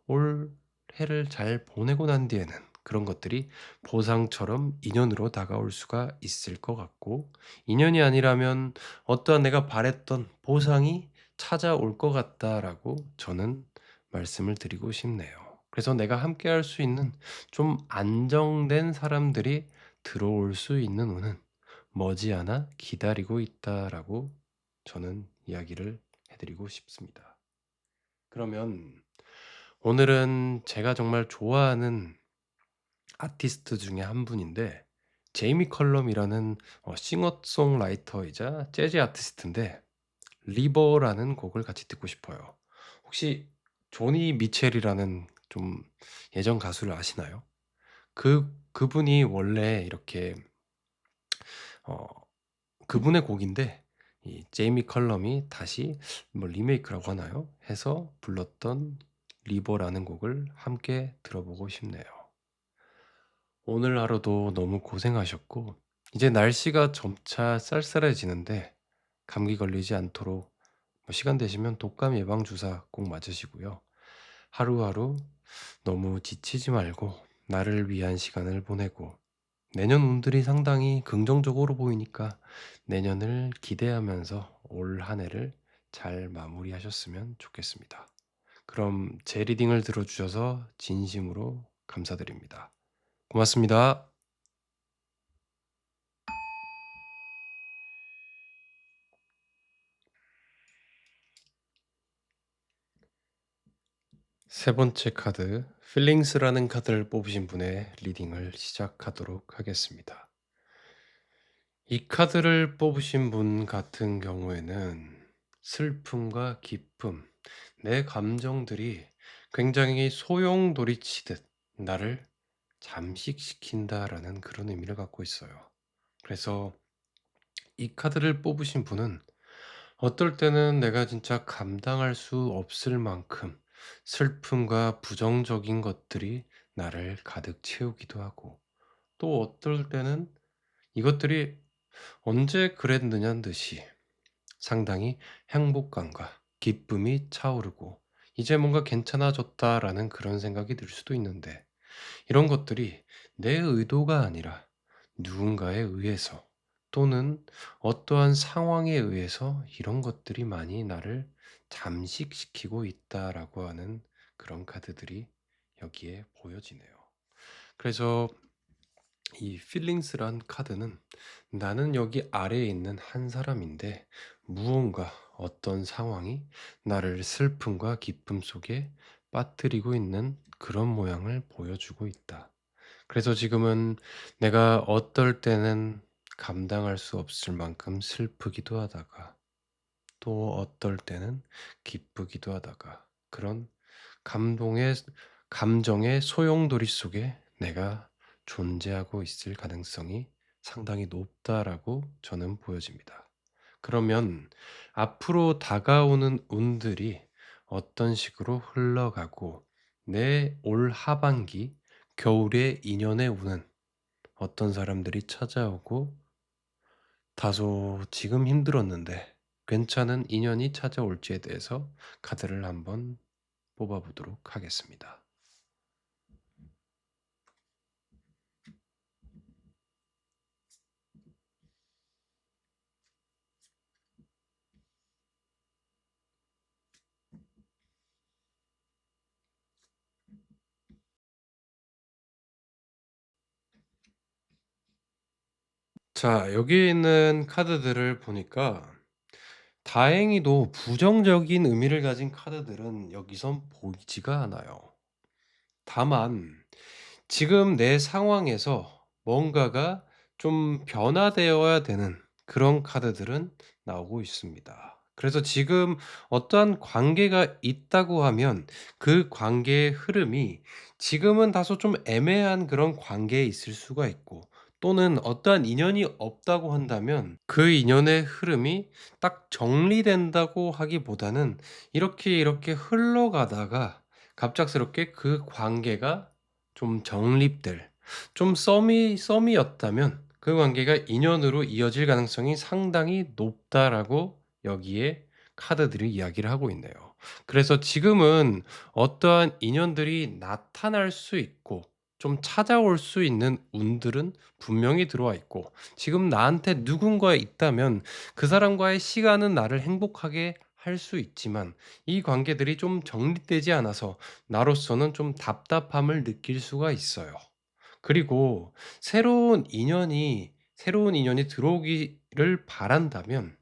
올해를 잘 보내고 난 뒤에는 그런 것들이 보상처럼 인연으로 다가올 수가 있을 것 같고 인연이 아니라면 어떠한 내가 바랬던 보상이 찾아올 것 같다라고 저는 말씀을 드리고 싶네요. 그래서 내가 함께 할 수 있는 좀 안정된 사람들이 들어올 수 있는 운은 머지않아 기다리고 있다라고 저는 이야기를 해 드리고 싶습니다. 그러면 오늘은 제가 정말 좋아하는 아티스트 중에 한 분인데 제이미 컬럼이라는 싱어송라이터이자 재즈 아티스트인데 리버라는 곡을 같이 듣고 싶어요. 혹시 조니 미첼이라는 좀 예전 가수를 아시나요? 그분이 원래 이렇게 어 그분의 곡인데 이 제이미 컬럼이 다시 뭐 리메이크라고 하나요? 해서 불렀던 리버라는 곡을 함께 들어보고 싶네요. 오늘 하루도 너무 고생하셨고 이제 날씨가 점차 쌀쌀해지는데 감기 걸리지 않도록 뭐 시간 되시면 독감 예방 주사 꼭 맞으시고요. 하루하루 너무 지치지 말고 나를 위한 시간을 보내고 내년 운들이 상당히 긍정적으로 보이니까 내년을 기대하면서 올 한 해를 잘 마무리하셨으면 좋겠습니다. 그럼 제 리딩을 들어주셔서 진심으로 감사드립니다. 고맙습니다. 세 번째 카드, 필링스라는 카드를 뽑으신 분의 리딩을 시작하도록 하겠습니다. 이 카드를 뽑으신 분 같은 경우에는 슬픔과 기쁨, 내 감정들이 굉장히 소용돌이치듯 나를 잠식시킨다라는 그런 의미를 갖고 있어요. 그래서 이 카드를 뽑으신 분은 어떨 때는 내가 진짜 감당할 수 없을 만큼 슬픔과 부정적인 것들이 나를 가득 채우기도 하고, 또 어떨 때는 이것들이 언제 그랬느냐는 듯이 상당히 행복감과 기쁨이 차오르고 이제 뭔가 괜찮아졌다라는 그런 생각이 들 수도 있는데, 이런 것들이 내 의도가 아니라 누군가에 의해서 또는 어떠한 상황에 의해서 이런 것들이 많이 나를 잠식시키고 있다라고 하는 그런 카드들이 여기에 보여지네요. 그래서 이 필링스란 카드는 나는 여기 아래에 있는 한 사람인데 무언가 어떤 상황이 나를 슬픔과 기쁨 속에 빠뜨리고 있는 그런 모양을 보여주고 있다. 그래서 지금은 내가 어떨 때는 감당할 수 없을 만큼 슬프기도 하다가 또 어떨 때는 기쁘기도 하다가 그런 감동의 감정의 소용돌이 속에 내가 존재하고 있을 가능성이 상당히 높다라고 저는 보여집니다. 그러면 앞으로 다가오는 운들이 어떤 식으로 흘러가고 내 올 하반기 겨울의 인연의 운은 어떤 사람들이 찾아오고 다소 지금 힘들었는데 괜찮은 인연이 찾아올지에 대해서 카드를 한번 뽑아보도록 하겠습니다. 자, 여기 있는 카드들을 보니까 다행히도 부정적인 의미를 가진 카드들은 여기선 보이지가 않아요. 다만 지금 내 상황에서 뭔가가 좀 변화되어야 되는 그런 카드들은 나오고 있습니다. 그래서 지금 어떠한 관계가 있다고 하면 그 관계의 흐름이 지금은 다소 좀 애매한 그런 관계에 있을 수가 있고, 또는 어떠한 인연이 없다고 한다면 그 인연의 흐름이 딱 정리된다고 하기보다는 이렇게 흘러가다가 갑작스럽게 그 관계가 좀 정립될, 좀 썸이었다면 그 관계가 인연으로 이어질 가능성이 상당히 높다라고 여기에 카드들이 이야기를 하고 있네요. 그래서 지금은 어떠한 인연들이 나타날 수 있고 좀 찾아올 수 있는 운들은 분명히 들어와 있고, 지금 나한테 누군가 있다면 그 사람과의 시간은 나를 행복하게 할 수 있지만 이 관계들이 좀 정립되지 않아서 나로서는 좀 답답함을 느낄 수가 있어요. 그리고 새로운 인연이 들어오기를 바란다면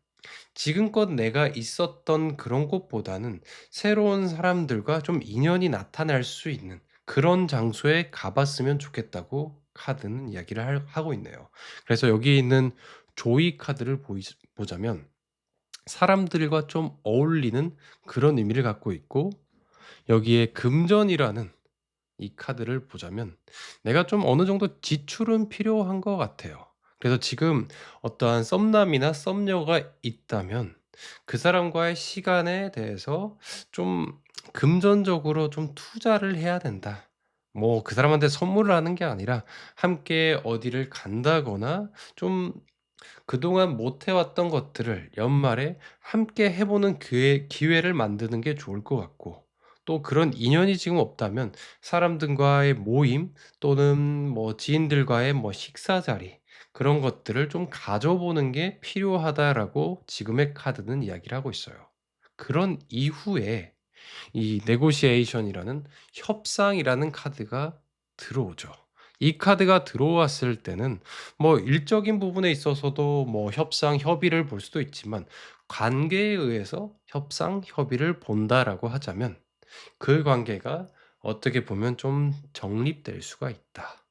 지금껏 내가 있었던 그런 곳보다는 새로운 사람들과 좀 인연이 나타날 수 있는 그런 장소에 가 봤으면 좋겠다고 카드는 이야기를 하고 있네요. 그래서 여기 있는 조이 카드를 보자면 사람들과 좀 어울리는 그런 의미를 갖고 있고, 여기에 금전이라는 이 카드를 보자면 내가 좀 어느 정도 지출은 필요한 것 같아요. 그래서 지금 어떠한 썸남이나 썸녀가 있다면 그 사람과의 시간에 대해서 좀 금전적으로 좀 투자를 해야 된다. 뭐 그 사람한테 선물을 하는 게 아니라 함께 어디를 간다거나 좀 그동안 못 해왔던 것들을 연말에 함께 해 보는 기회를 만드는 게 좋을 것 같고, 또 그런 인연이 지금 없다면 사람들과의 모임 또는 뭐 지인들과의 뭐 식사 자리, 그런 것들을 좀 가져 보는 게 필요하다라고 지금의 카드는 이야기를 하고 있어요. 그런 이후에 이 negotiation이라는 협상이라는 카드가 들어오죠. 이 카드가 들어왔을 때는 뭐 일적인 부분에 있어서도 뭐 협상, 협의를 볼 수도 있지만 관계에 의해서 협상, 협의를 본다라고 하자면 그 관계가 어떻게 보면 좀 정립될 수가 있다.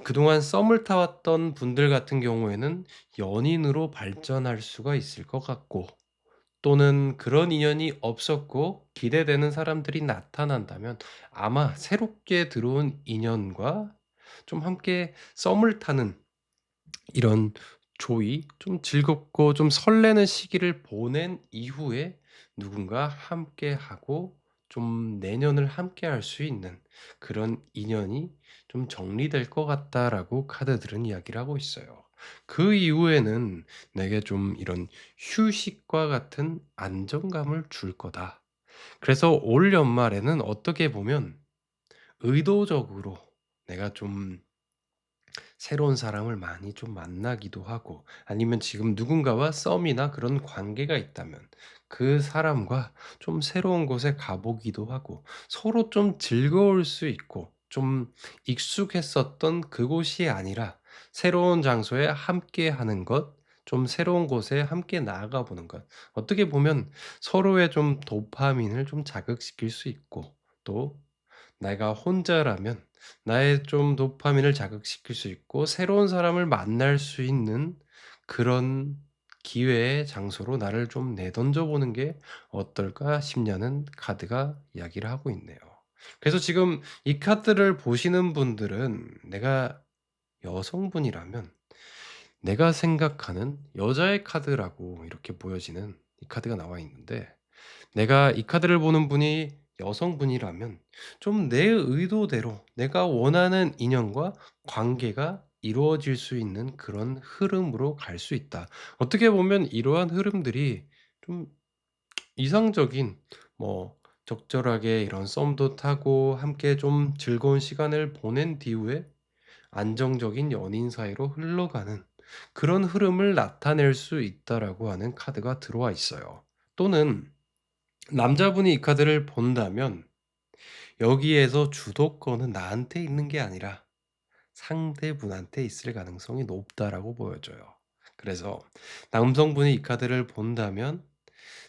그동안 썸을 타왔던 분들 같은 경우에는 연인으로 발전할 수가 있을 것 같고, 또는 그런 인연이 없었고 기대되는 사람들이 나타난다면 아마 새롭게 들어온 인연과 좀 함께 썸을 타는 이런 조이, 좀 즐겁고 좀 설레는 시기를 보낸 이후에 누군가 함께하고 좀 내년을 함께할 수 있는 그런 인연이 좀 정리될 것 같다라고 카드들은 이야기를 하고 있어요. 그 이후에는 내게 좀 이런 휴식과 같은 안정감을 줄 거다. 그래서 올 연말에는 어떻게 보면 의도적으로 내가 좀 새로운 사람을 많이 좀 만나기도 하고, 아니면 지금 누군가와 썸이나 그런 관계가 있다면 그 사람과 좀 새로운 곳에 가보기도 하고, 서로 좀 즐거울 수 있고 좀 익숙했었던 그곳이 아니라 새로운 장소에 함께 하는 것, 좀 새로운 곳에 함께 나아가 보는 것, 어떻게 보면 서로의 좀 도파민을 좀 자극시킬 수 있고, 또 내가 혼자라면 나의 좀 도파민을 자극시킬 수 있고 새로운 사람을 만날 수 있는 그런 기회의 장소로 나를 좀 내던져 보는 게 어떨까 싶냐는 카드가 이야기를 하고 있네요. 그래서 지금 이 카드를 보시는 분들은 내가 여성분이라면 내가 생각하는 여자의 카드라고 이렇게 보여지는 이 카드가 나와 있는데, 내가 이 카드를 보는 분이 여성분이라면 좀 내 의도대로 내가 원하는 인연과 관계가 이루어질 수 있는 그런 흐름으로 갈 수 있다. 어떻게 보면 이러한 흐름들이 좀 이상적인, 뭐 적절하게 이런 썸도 타고 함께 좀 즐거운 시간을 보낸 뒤후에 안정적인 연인 사이로 흘러가는 그런 흐름을 나타낼 수 있다라고 하는 카드가 들어와 있어요. 또는 남자분이 이 카드를 본다면 여기에서 주도권은 나한테 있는 게 아니라 상대분한테 있을 가능성이 높다라고 보여져요. 그래서 남성분이 이 카드를 본다면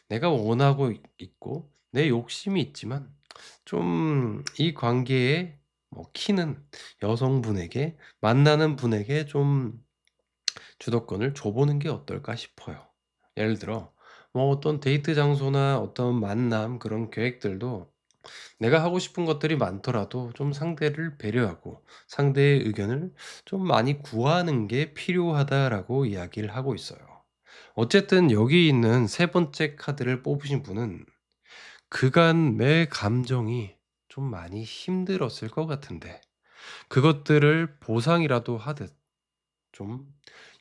내가 원하고 있고 내 욕심이 있지만 좀 이 관계의 뭐 키는 여성분에게, 만나는 분에게 좀 주도권을 줘보는 게 어떨까 싶어요. 예를 들어 뭐 어떤 데이트 장소나 어떤 만남 그런 계획들도 내가 하고 싶은 것들이 많더라도 좀 상대를 배려하고 상대의 의견을 좀 많이 구하는 게 필요하다라고 이야기를 하고 있어요. 어쨌든 여기 있는 세 번째 카드를 뽑으신 분은 그간 내 감정이 좀 많이 힘들었을 것 같은데 그것들을 보상이라도 하듯 좀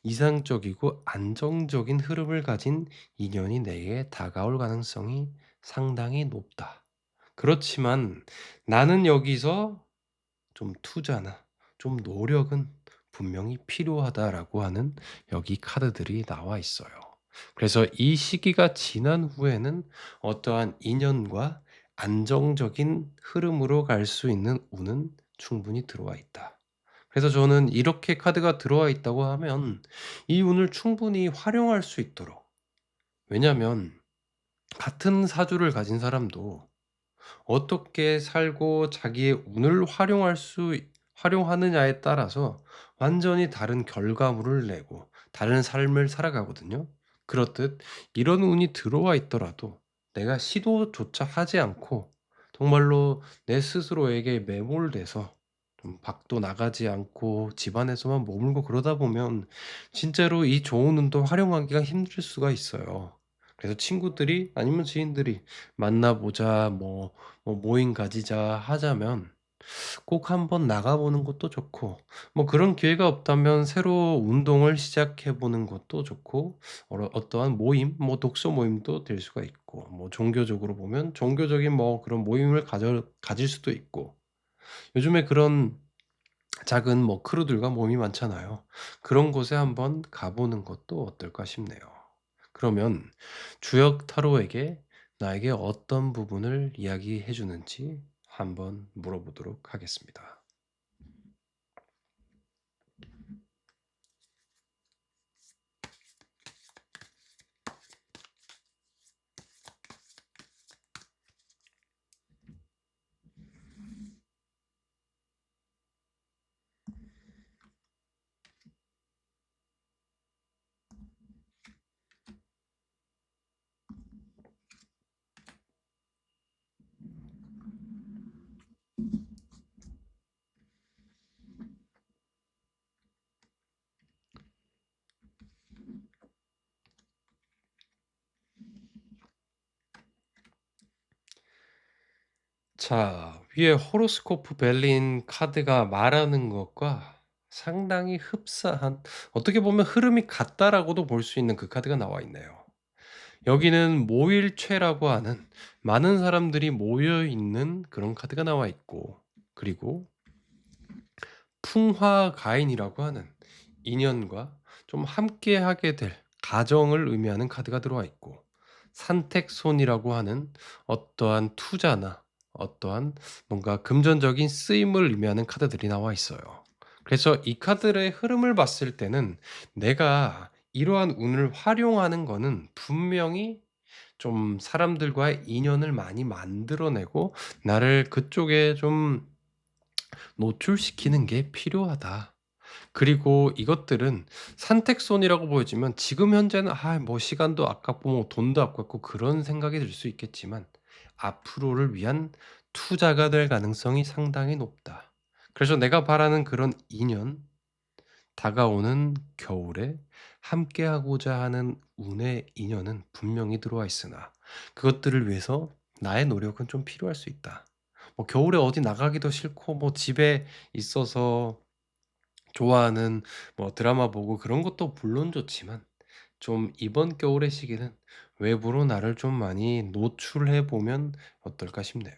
이상적이고 안정적인 흐름을 가진 인연이 내게 다가올 가능성이 상당히 높다. 그렇지만 나는 여기서 좀 투자나 좀 노력은 분명히 필요하다라고 하는 여기 카드들이 나와 있어요. 그래서 이 시기가 지난 후에는 어떠한 인연과 안정적인 흐름으로 갈 수 있는 운은 충분히 들어와 있다. 그래서 저는 이렇게 카드가 들어와 있다고 하면 이 운을 충분히 활용할 수 있도록, 왜냐면 같은 사주를 가진 사람도 어떻게 살고 자기의 운을 활용하느냐에 따라서 완전히 다른 결과물을 내고 다른 삶을 살아가거든요. 그렇듯 이런 운이 들어와 있더라도 내가 시도조차 하지 않고 정말로 내 스스로에게 매몰돼서 좀 밖도 나가지 않고 집안에서만 머물고 그러다 보면 진짜로 이 좋은 운도 활용하기가 힘들 수가 있어요. 그래서 친구들이 아니면 지인들이 만나 보자, 뭐 모임 가지자 하자면 꼭 한번 나가 보는 것도 좋고, 뭐 그런 기회가 없다면 새로 운동을 시작해 보는 것도 좋고, 어떠한 모임, 뭐 독서 모임도 될 수가 있고, 뭐 종교적으로 보면 종교적인 뭐 그런 모임을 가질 수도 있고, 요즘에 그런 작은 뭐 크루들과 모임이 많잖아요. 그런 곳에 한번 가보는 것도 어떨까 싶네요. 그러면 주역 타로에게 나에게 어떤 부분을 이야기해 주는지 한번 물어보도록 하겠습니다. 자, 위에 호로스코프 벨린 카드가 말하는 것과 상당히 흡사한, 어떻게 보면 흐름이 같다라고도 볼 수 있는 그 카드가 나와 있네요. 여기는 모일체라고 하는 많은 사람들이 모여 있는 그런 카드가 나와 있고, 그리고 풍화가인이라고 하는 인연과 좀 함께하게 될 가정을 의미하는 카드가 들어와 있고, 산택손이라고 하는 어떠한 투자나 어떠한 뭔가 금전적인 쓰임을 의미하는 카드들이 나와 있어요. 그래서 이 카드의 흐름을 봤을 때는 내가 이러한 운을 활용하는 거는 분명히 좀 사람들과의 인연을 많이 만들어내고 나를 그쪽에 좀 노출시키는 게 필요하다. 그리고 이것들은 산택손이라고 보여지면 지금 현재는 뭐 시간도 아깝고 뭐 돈도 아깝고 그런 생각이 들 수 있겠지만 앞으로를 위한 투자가 될 가능성이 상당히 높다. 그래서 내가 바라는 그런 인연, 다가오는 겨울에 함께하고자 하는 운의 인연은 분명히 들어와 있으나 그것들을 위해서 나의 노력은 좀 필요할 수 있다. 뭐 겨울에 어디 나가기도 싫고 뭐 집에 있어서 좋아하는 뭐 드라마 보고 그런 것도 물론 좋지만 좀 이번 겨울의 시기는 외부로 나를 좀 많이 노출해 보면 어떨까 싶네요.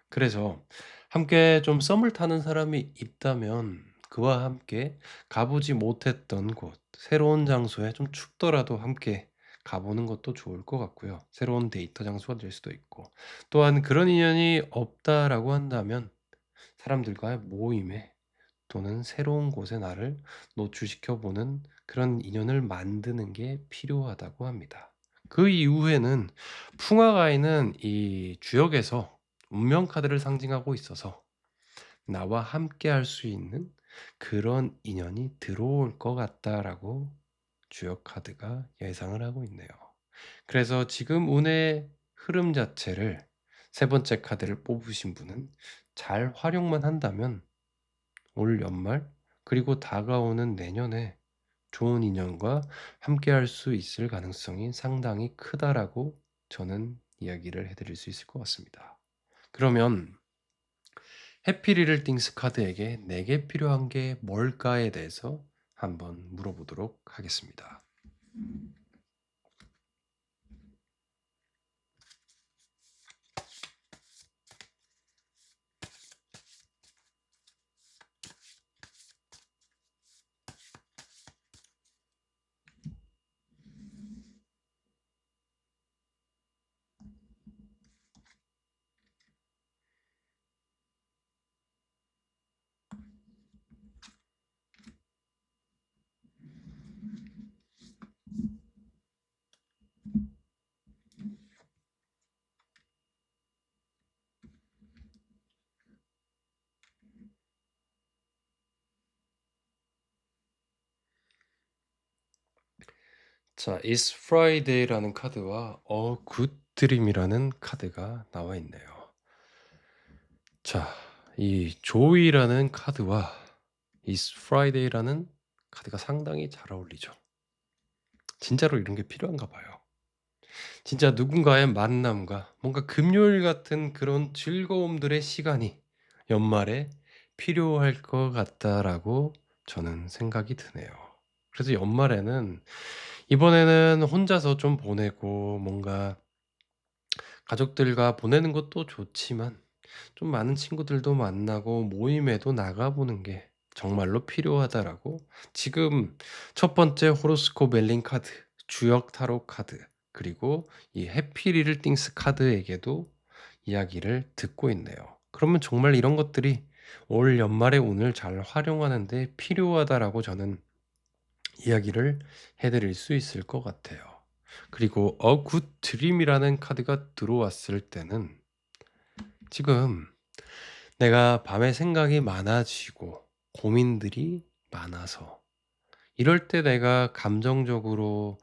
그래서 함께 좀 썸을 타는 사람이 있다면 그와 함께 가보지 못했던 곳, 새로운 장소에 좀 춥더라도 함께 가보는 것도 좋을 것 같고요. 새로운 데이터 장소가 될 수도 있고. 또한 그런 인연이 없다라고 한다면 사람들과의 모임에 또는 새로운 곳에 나를 노출시켜 보는 그런 인연을 만드는 게 필요하다고 합니다. 그 이후에는 풍화가인은 이 주역에서 운명 카드를 상징하고 있어서 나와 함께 할 수 있는 그런 인연이 들어올 것 같다라고 주역 카드가 예상을 하고 있네요. 그래서 지금 운의 흐름 자체를 세 번째 카드를 뽑으신 분은 잘 활용만 한다면 올 연말 그리고 다가오는 내년에 좋은 인연과 함께할 수 있을 가능성이 상당히 크다라고 저는 이야기를 해 드릴 수 있을 것 같습니다. 그러면 해피 리를 띵스 카드에게 내게 필요한 게 뭘까에 대해서 한번 물어보도록 하겠습니다. 자, It's Friday라는 카드와 A Good Dream이라는 카드가 나와 있네요. 자, 이 조이라는 카드와 It's Friday라는 카드가 상당히 잘 어울리죠. 진짜로 이런 게 필요한가 봐요. 진짜 누군가의 만남과 뭔가 금요일 같은 그런 즐거움들의 시간이 연말에 필요할 것 같다라고 저는 생각이 드네요. 그래서 연말에는 이번에는 혼자서 좀 보내고 뭔가 가족들과 보내는 것도 좋지만 좀 많은 친구들도 만나고 모임에도 나가보는 게 정말로 필요하다라고 지금 첫 번째 호로스코 멜링 카드, 주역 타로 카드, 그리고 이 해피 리를 띵스 카드에게도 이야기를 듣고 있네요. 그러면 정말 이런 것들이 올 연말의 운을 잘 활용하는 데 필요하다라고 저는 이야기를 해 드릴 수 있을 것 같아요. 그리고 A Good Dream이라는 카드가 들어왔을 때는 지금 내가 밤에 생각이 많아지고 고민들이 많아서 이럴 때 내가 감정적으로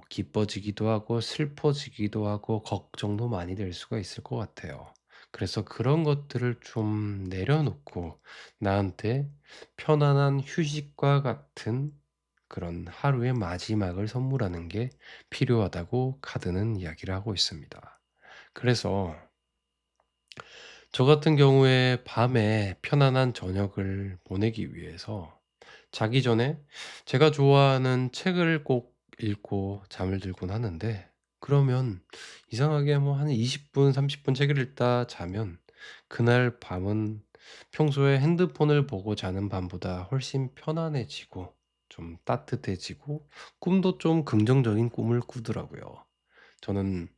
기뻐지기도 하고 슬퍼지기도 하고 걱정도 많이 될 수가 있을 것 같아요. 그래서 그런 것들을 좀 내려놓고 나한테 편안한 휴식과 같은 그런 하루의 마지막을 선물하는 게 필요하다고 카드는 이야기를 하고 있습니다. 그래서 저 같은 경우에 밤에 편안한 저녁을 보내기 위해서 자기 전에 제가 좋아하는 책을 꼭 읽고 잠을 들곤 하는데, 그러면 이상하게 뭐 한 20 분, 30분 책을 읽다 자면 그날 밤은 평소에 핸드폰을 보고 자는 밤보다 훨씬 편안해지고 좀 따뜻해지고 꿈도 좀 긍정적인 꿈을 꾸더라고요. 저는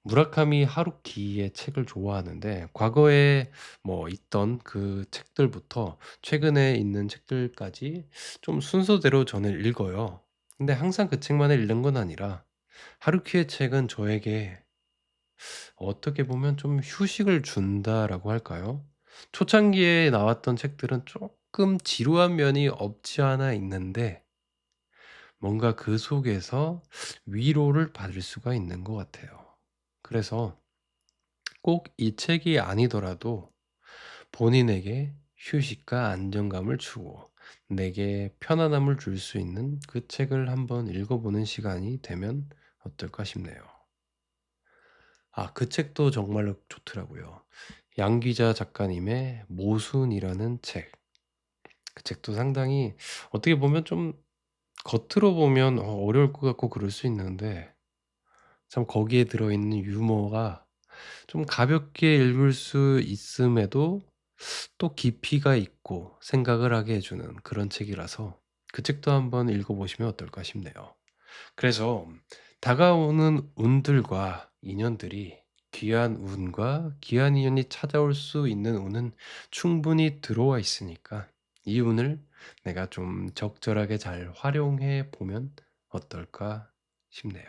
무라카미 하루키의 책을 좋아하는데, 과거에 뭐 있던 그 책들부터 최근에 있는 책들까지 좀 순서대로 저는 읽어요. 근데 항상 그 책만을 읽는 건 아니라 하루키의 책은 저에게 어떻게 보면 좀 휴식을 준다라고 할까요? 초창기에 나왔던 책들은 조금 지루한 면이 없지 않아 있는데, 뭔가 그 속에서 위로를 받을 수가 있는 것 같아요. 그래서 꼭 이 책이 아니더라도 본인에게 휴식과 안정감을 주고 내게 편안함을 줄 수 있는 그 책을 한번 읽어보는 시간이 되면 어떨까 싶네요. 그 책도 정말로 좋더라고요. 양기자 작가님의 모순이라는 책. 그 책도 상당히, 어떻게 보면 좀 겉으로 보면 어려울 것 같고 그럴 수 있는데, 참 거기에 들어있는 유머가 좀 가볍게 읽을 수 있음에도 또 깊이가 있고 생각을 하게 해 주는 그런 책이라서 그 책도 한번 읽어 보시면 어떨까 싶네요. 그래서 다가오는 운들과 인연들이, 귀한 운과 귀한 인연이 찾아올 수 있는 운은 충분히 들어와 있으니까 이 운을 내가 좀 적절하게 잘 활용해 보면 어떨까 싶네요.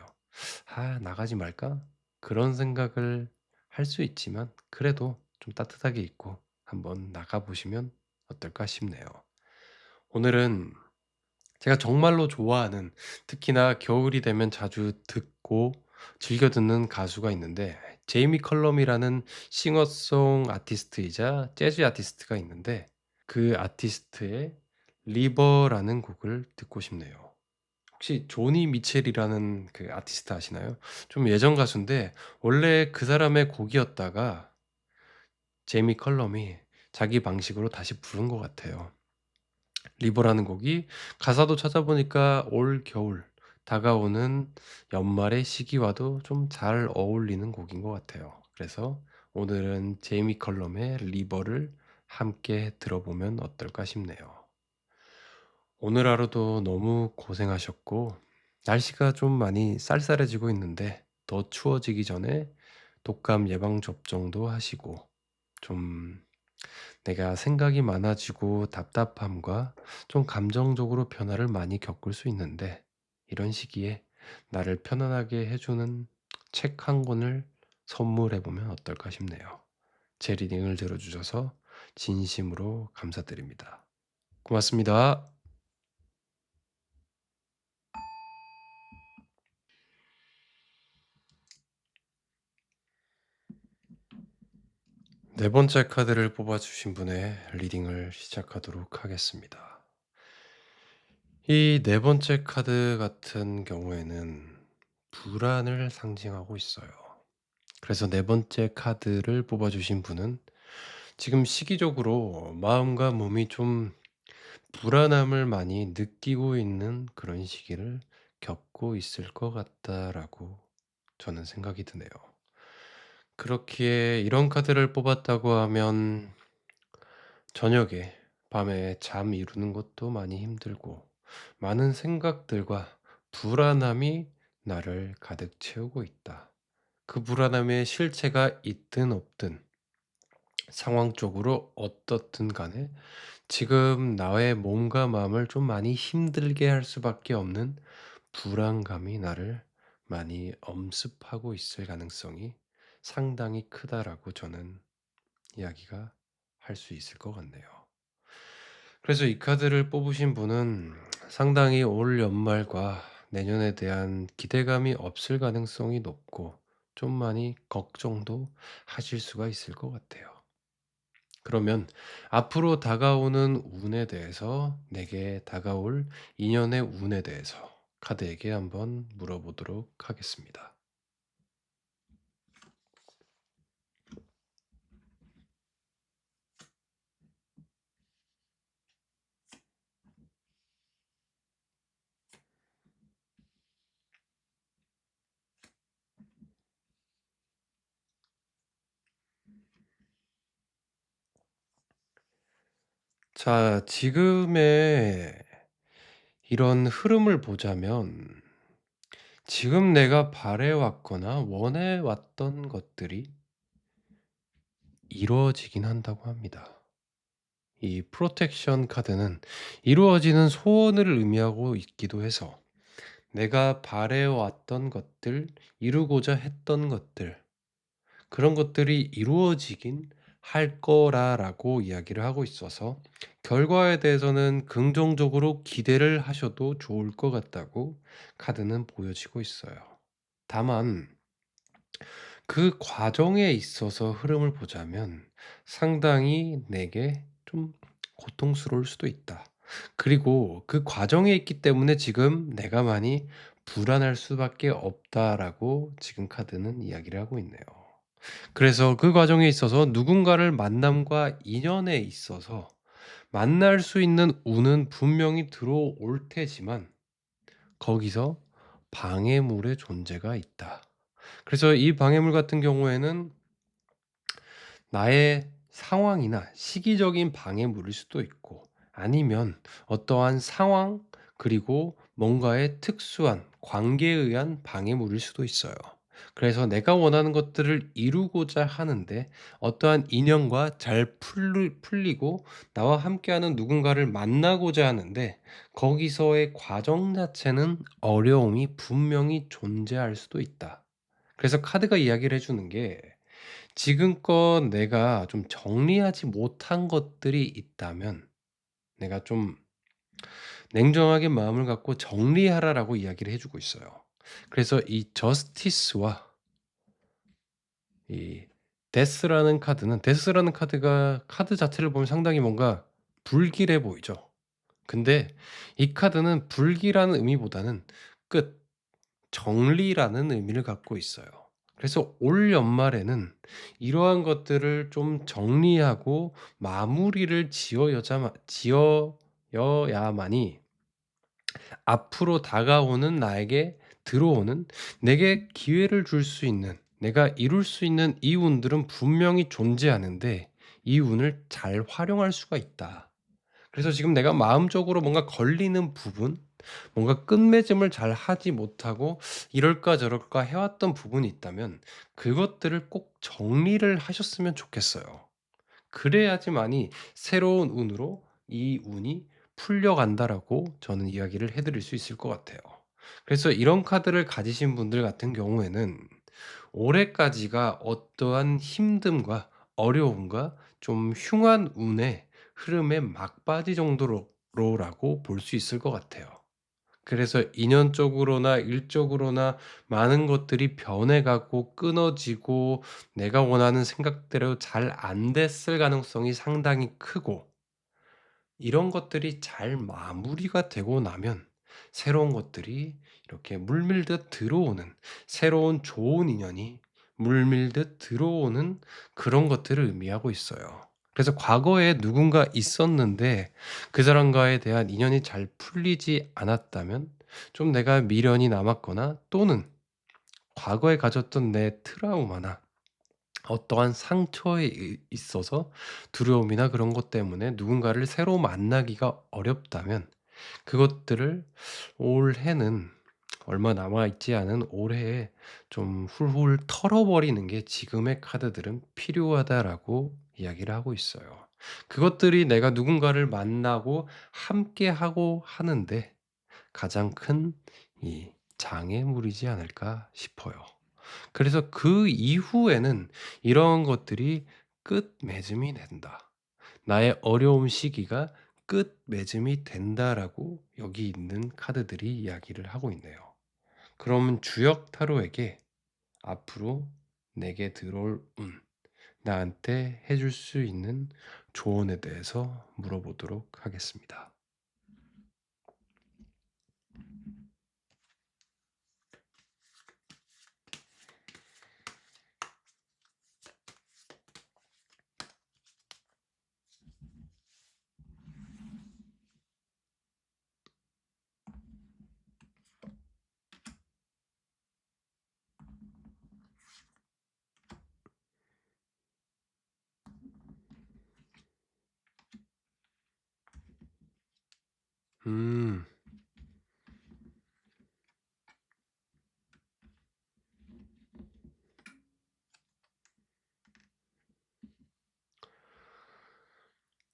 '아 나가지 말까?' 그런 생각을 할 수 있지만 그래도 좀 따뜻하게 입고 한번 나가 보시면 어떨까 싶네요. 오늘은 제가 정말로 좋아하는, 특히나 겨울이 되면 자주 듣고 즐겨 듣는 가수가 있는데, 제이미 컬럼이라는 싱어송 아티스트이자 재즈 아티스트가 있는데, 그 아티스트의 리버라는 곡을 듣고 싶네요. 혹시 조니 미첼이라는 그 아티스트 아시나요? 좀 예전 가수인데 원래 그 사람의 곡이었다가 제이미 컬럼이 자기 방식으로 다시 부른 것 같아요. 리버라는 곡이 가사도 찾아보니까 올 겨울, 다가오는 연말의 시기와도 좀 잘 어울리는 곡인 것 같아요. 그래서 오늘은 제이미 컬럼의 리버를 함께 들어보면 어떨까 싶네요. 오늘 하루도 너무 고생하셨고, 날씨가 좀 많이 쌀쌀해지고 있는데 더 추워지기 전에 독감 예방 접종도 하시고, 좀 내가 생각이 많아지고 답답함과 좀 감정적으로 변화를 많이 겪을 수 있는데, 이런 시기에 나를 편안하게 해주는 책 한 권을 선물해 보면 어떨까 싶네요. 제 리딩을 들어주셔서 진심으로 감사드립니다. 고맙습니다. 네 번째 카드를 뽑아주신 분의 리딩을 시작하도록 하겠습니다. 이 네 번째 카드 같은 경우에는 불안을 상징하고 있어요. 그래서 네 번째 카드를 뽑아주신 분은 지금 시기적으로 마음과 몸이 좀 불안함을 많이 느끼고 있는 그런 시기를 겪고 있을 것 같다라고 저는 생각이 드네요. 그렇기에 이런 카드를 뽑았다고 하면 저녁에, 밤에 잠 이루는 것도 많이 힘들고 많은 생각들과 불안함이 나를 가득 채우고 있다. 그 불안함의 실체가 있든 없든, 상황적으로 어떻든 간에 지금 나의 몸과 마음을 좀 많이 힘들게 할 수밖에 없는 불안감이 나를 많이 엄습하고 있을 가능성이 상당히 크다라고 저는 이야기가 할 수 있을 것 같네요. 그래서 이 카드를 뽑으신 분은 상당히 올 연말과 내년에 대한 기대감이 없을 가능성이 높고 좀 많이 걱정도 하실 수가 있을 것 같아요. 그러면 앞으로 다가오는 운에 대해서, 내게 다가올 인연의 운에 대해서 카드에게 한번 물어보도록 하겠습니다. 자, 지금의 이런 흐름을 보자면 지금 내가 바래 왔거나 원해 왔던 것들이 이루어지긴 한다고 합니다. 이 프로텍션 카드는 이루어지는 소원을 의미하고 있기도 해서 내가 바래 왔던 것들, 이루고자 했던 것들, 그런 것들이 이루어지긴 할 거라라고 이야기를 하고 있어서 결과에 대해서는 긍정적으로 기대를 하셔도 좋을 것 같다고 카드는 보여지고 있어요. 다만 그 과정에 있어서 흐름을 보자면 상당히 내게 좀 고통스러울 수도 있다. 그리고 그 과정에 있기 때문에 지금 내가 많이 불안할 수밖에 없다라고 지금 카드는 이야기를 하고 있네요. 그래서 그 과정에 있어서 누군가를 만남과 인연에 있어서 만날 수 있는 운은 분명히 들어올 테지만 거기서 방해물의 존재가 있다. 그래서 이 방해물 같은 경우에는 나의 상황이나 시기적인 방해물일 수도 있고 아니면 어떠한 상황 그리고 뭔가의 특수한 관계에 의한 방해물일 수도 있어요. 그래서 내가 원하는 것들을 이루고자 하는데 어떠한 인연과 잘 풀리고 나와 함께하는 누군가를 만나고자 하는데 거기서의 과정 자체는 어려움이 분명히 존재할 수도 있다. 그래서 카드가 이야기를 해주는 게 지금껏 내가 좀 정리하지 못한 것들이 있다면 내가 좀 냉정하게 마음을 갖고 정리하라라고 이야기를 해 주고 있어요. 그래서 이 저스티스와 이 데스라는 카드가 카드 자체를 보면 상당히 뭔가 불길해 보이죠. 근데 이 카드는 불길한 의미보다는 끝, 정리라는 의미를 갖고 있어요. 그래서 올 연말에는 이러한 것들을 좀 정리하고 마무리를 지어야만이 앞으로 다가오는 나에게 들어오는 내게 기회를 줄 수 있는 내가 이룰 수 있는 이 운들은 분명히 존재하는데 이 운을 잘 활용할 수가 있다. 그래서 지금 내가 마음적으로 뭔가 걸리는 부분, 뭔가 끝맺음을 잘 하지 못하고 이럴까 저럴까 해왔던 부분이 있다면 그것들을 꼭 정리를 하셨으면 좋겠어요. 그래야지만이 새로운 운으로 이 운이 풀려간다라고 저는 이야기를 해 드릴 수 있을 것 같아요. 그래서 이런 카드를 가지신 분들 같은 경우에는 올해까지가 어떠한 힘듦과 어려움과 좀 흉한 운의 흐름의 막바지 정도로라고 볼 수 있을 것 같아요. 그래서 인연적으로나 일적으로나 많은 것들이 변해가고 끊어지고 내가 원하는 생각대로 잘 안 됐을 가능성이 상당히 크고 이런 것들이 잘 마무리가 되고 나면 새로운 것들이 이렇게 물밀듯 들어오는 새로운 좋은 인연이 물밀듯 들어오는 그런 것들을 의미하고 있어요. 그래서 과거에 누군가 있었는데 그 사람과에 대한 인연이 잘 풀리지 않았다면 좀 내가 미련이 남았거나 또는 과거에 가졌던 내 트라우마나 어떠한 상처에 있어서 두려움이나 그런 것 때문에 누군가를 새로 만나기가 어렵다면 그것들을 올해는 얼마 남아 있지 않은 올해에 좀 훌훌 털어버리는 게 지금의 카드들은 필요하다라고 이야기를 하고 있어요. 그것들이 내가 누군가를 만나고 함께하고 하는데 가장 큰 이 장애물이지 않을까 싶어요. 그래서 그 이후에는 이런 것들이 끝맺음이 된다. 나의 어려움 시기가 끝맺음이 된다라고 여기 있는 카드들이 이야기를 하고 있네요. 그러면 주역 타로에게 앞으로 내게 들어올 운, 나한테 해줄 수 있는 조언에 대해서 물어보도록 하겠습니다.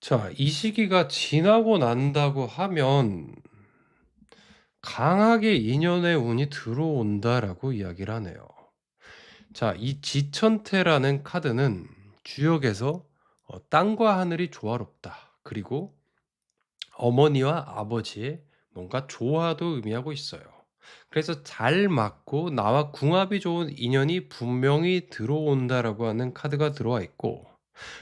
자, 이 시기가 지나고 난다고 하면 강하게 인연의 운이 들어온다라고 이야기를 하네요. 자, 이 지천태라는 카드는 주역에서 땅과 하늘이 조화롭다. 그리고 어머니와 아버지의 뭔가 조화도 의미하고 있어요. 그래서 잘 맞고 나와 궁합이 좋은 인연이 분명히 들어온다라고 하는 카드가 들어와 있고,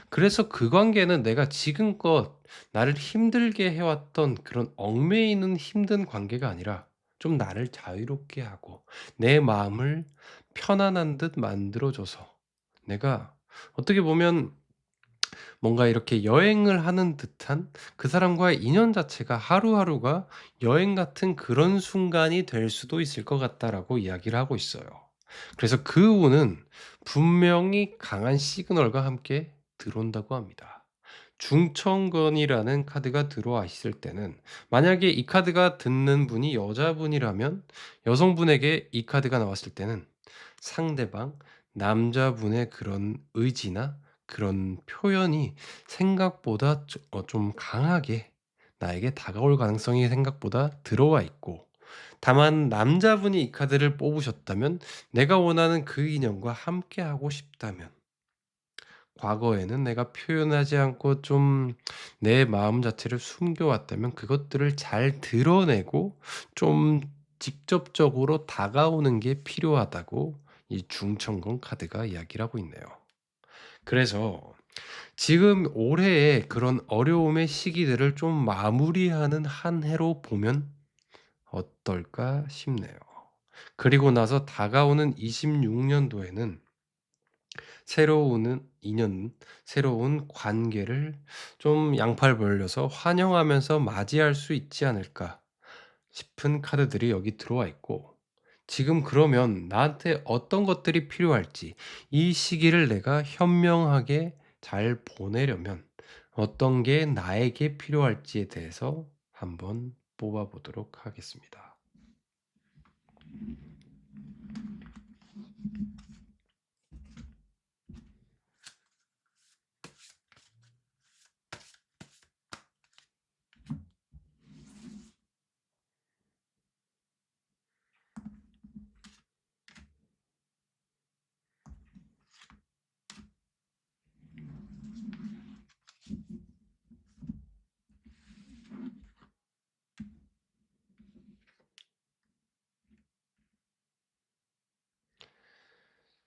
그래서 그 관계는 내가 지금껏 나를 힘들게 해왔던 그런 얽매이는 힘든 관계가 아니라 좀 나를 자유롭게 하고 내 마음을 편안한 듯 만들어줘서, 내가 어떻게 보면 뭔가 이렇게 여행을 하는 듯한 그 사람과의 인연 자체가 하루하루가 여행 같은 그런 순간이 될 수도 있을 것 같다라고 이야기를 하고 있어요. 그래서 그 운은 분명히 강한 시그널과 함께 들어온다고 합니다. 중천건이라는 카드가 들어와 있을 때는, 만약에 이 카드가 듣는 분이 여자분이라면 여성분에게 이 카드가 나왔을 때는 상대방 남자분의 그런 의지나 그런 표현이 생각보다 좀 강하게 나에게 다가올 가능성이 생각보다 들어와 있고, 다만 남자분이 이 카드를 뽑으셨다면, 내가 원하는 그 인연과 함께하고 싶다면, 과거에는 내가 표현하지 않고 좀 내 마음 자체를 숨겨왔다면 그것들을 잘 드러내고 좀 직접적으로 다가오는 게 필요하다고 이 중천권 카드가 이야기를 하고 있네요. 그래서 지금 올해의 그런 어려움의 시기들을 좀 마무리하는 한 해로 보면 어떨까 싶네요. 그리고 나서 다가오는 26년도에는 새로운 인연, 새로운 관계를 좀 양팔 벌려서 환영하면서 맞이할 수 있지 않을까 싶은 카드들이 여기 들어와 있고, 지금 그러면 나한테 어떤 것들이 필요할지, 이 시기를 내가 현명하게 잘 보내려면 어떤 게 나에게 필요할지에 대해서 한번 뽑아 보도록 하겠습니다.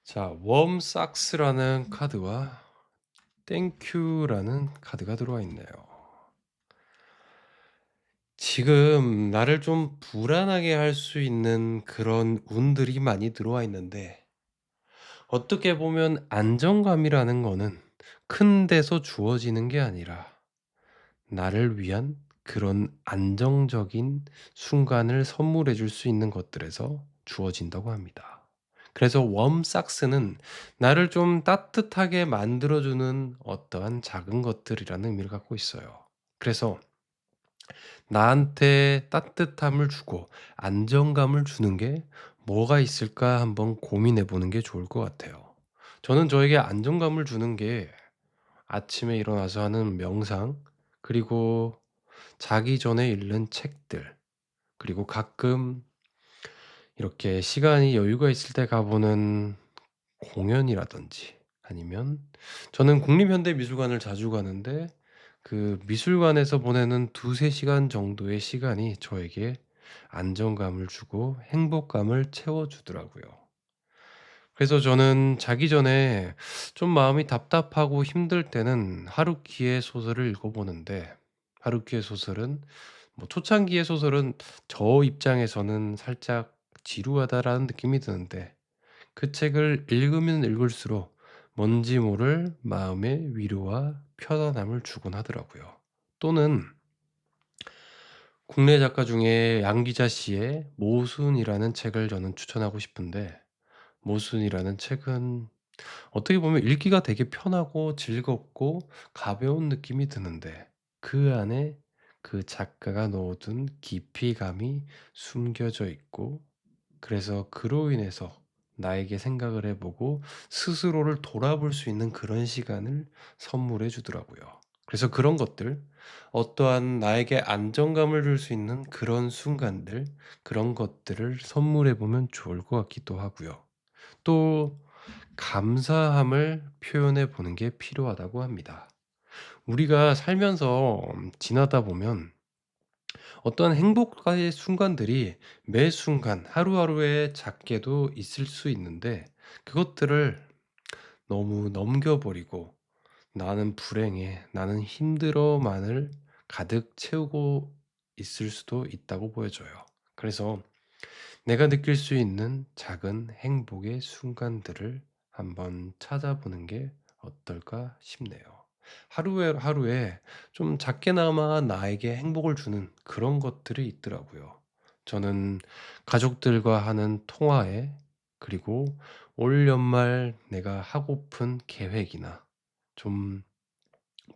자, 웜삭스라는 카드와 땡큐라는 카드가 들어와 있네요. 지금 나를 좀 불안하게 할 수 있는 그런 운들이 많이 들어와 있는데, 어떻게 보면 안정감이라는 거는 큰 데서 주어지는 게 아니라 나를 위한 그런 안정적인 순간을 선물해 줄 수 있는 것들에서 주어진다고 합니다. 그래서 웜삭스는 나를 좀 따뜻하게 만들어 주는 어떠한 작은 것들이라는 의미를 갖고 있어요. 그래서 나한테 따뜻함을 주고 안정감을 주는 게 뭐가 있을까 한번 고민해 보는 게 좋을 것 같아요. 저는 저에게 안정감을 주는 게 아침에 일어나서 하는 명상, 그리고 자기 전에 읽는 책들, 그리고 가끔 이렇게 시간이 여유가 있을 때 가보는 공연이라든지, 아니면 저는 국립현대미술관을 자주 가는데 그 미술관에서 보내는 2~3시간 정도의 시간이 저에게 안정감을 주고 행복감을 채워주더라고요. 그래서 저는 자기 전에 좀 마음이 답답하고 힘들 때는 하루키의 소설을 읽어보는데, 하루키의 소설은 뭐 초창기의 소설은 저 입장에서는 살짝 지루하다라는 느낌이 드는데, 그 책을 읽으면 읽을수록 뭔지 모를 마음의 위로와 편안함을 주곤 하더라고요. 또는 국내 작가 중에 양기자 씨의 모순이라는 책을 저는 추천하고 싶은데, 모순이라는 책은 어떻게 보면 읽기가 되게 편하고 즐겁고 가벼운 느낌이 드는데, 그 안에 그 작가가 넣어둔 깊이감이 숨겨져 있고, 그래서 그로 인해서 나에게 생각을 해 보고 스스로를 돌아볼 수 있는 그런 시간을 선물해 주더라고요. 그래서 그런 것들, 어떠한 나에게 안정감을 줄 수 있는 그런 순간들, 그런 것들을 선물해 보면 좋을 것 같기도 하고요. 또 감사함을 표현해 보는 게 필요하다고 합니다. 우리가 살면서 지나다 보면 어떠한 행복의 순간들이 매 순간 하루하루에 작게도 있을 수 있는데, 그것들을 너무 넘겨버리고 '나는 불행해. 나는 힘들어.'만을 가득 채우고 있을 수도 있다고 보여져요. 그래서 내가 느낄 수 있는 작은 행복의 순간들을 한번 찾아보는 게 어떨까 싶네요. 하루에 좀 작게나마 나에게 행복을 주는 그런 것들이 있더라고요. 저는 가족들과 하는 통화에, 그리고 올 연말 내가 하고픈 계획이나 좀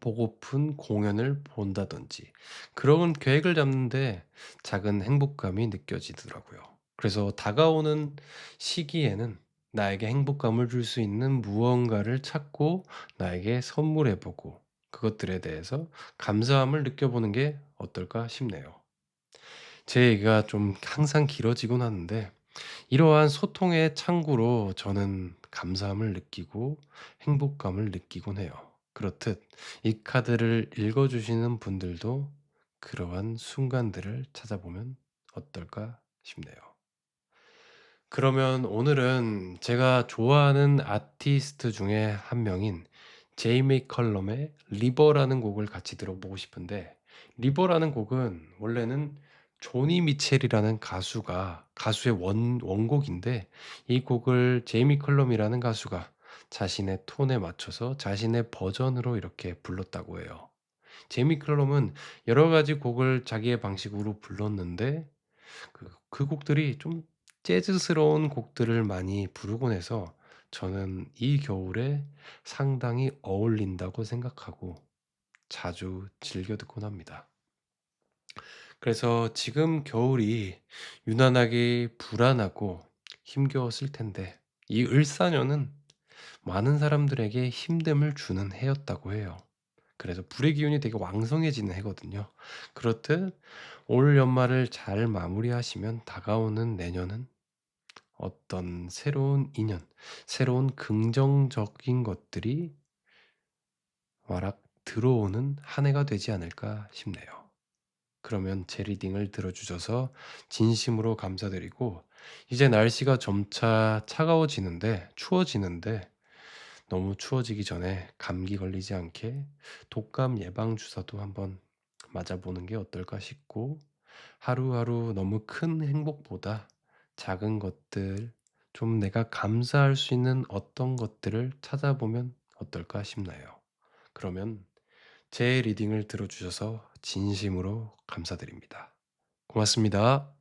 보고픈 공연을 본다든지, 그런 계획을 잡는데 작은 행복감이 느껴지더라고요. 그래서 다가오는 시기에는 나에게 행복감을 줄 수 있는 무언가를 찾고 나에게 선물해 보고, 그것들에 대해서 감사함을 느껴보는 게 어떨까 싶네요. 제 얘기가 좀 항상 길어지곤 하는데, 이러한 소통의 창구로 저는 감사함을 느끼고 행복감을 느끼곤 해요. 그렇듯 이 카드를 읽어 주시는 분들도 그러한 순간들을 찾아보면 어떨까 싶네요. 그러면 오늘은 제가 좋아하는 아티스트 중에 한 명인 제이미 컬럼의 리버라는 곡을 같이 들어보고 싶은데, 리버라는 곡은 원래는 조니 미첼이라는 가수의 원곡인데, 이 곡을 제이미 컬럼이라는 가수가 자신의 톤에 맞춰서 자신의 버전으로 이렇게 불렀다고 해요. 제이미 컬럼은 여러 가지 곡을 자기의 방식으로 불렀는데, 그 곡들이 좀 재즈스러운 곡들을 많이 부르곤 해서 저는 이 겨울에 상당히 어울린다고 생각하고 자주 즐겨 듣곤 합니다. 그래서 지금 겨울이 유난하게 불안하고 힘겨웠을 텐데, 이 을사년은 많은 사람들에게 힘듦을 주는 해였다고 해요. 그래서 불의 기운이 되게 왕성해지는 해거든요. 그렇듯 올 연말을 잘 마무리하시면 다가오는 내년은 어떤 새로운 인연, 새로운 긍정적인 것들이 와락 들어오는 한 해가 되지 않을까 싶네요. 그러면 제 리딩을 들어주셔서 진심으로 감사드리고, 이제 날씨가 점차 추워지는데, 너무 추워지기 전에 감기 걸리지 않게 독감 예방 주사도 한번 맞아보는 게 어떨까 싶고, 하루하루 너무 큰 행복보다 작은 것들, 좀 내가 감사할 수 있는 어떤 것들을 찾아보면 어떨까 싶나요? 그러면 제 리딩을 들어주셔서 진심으로 감사드립니다. 고맙습니다.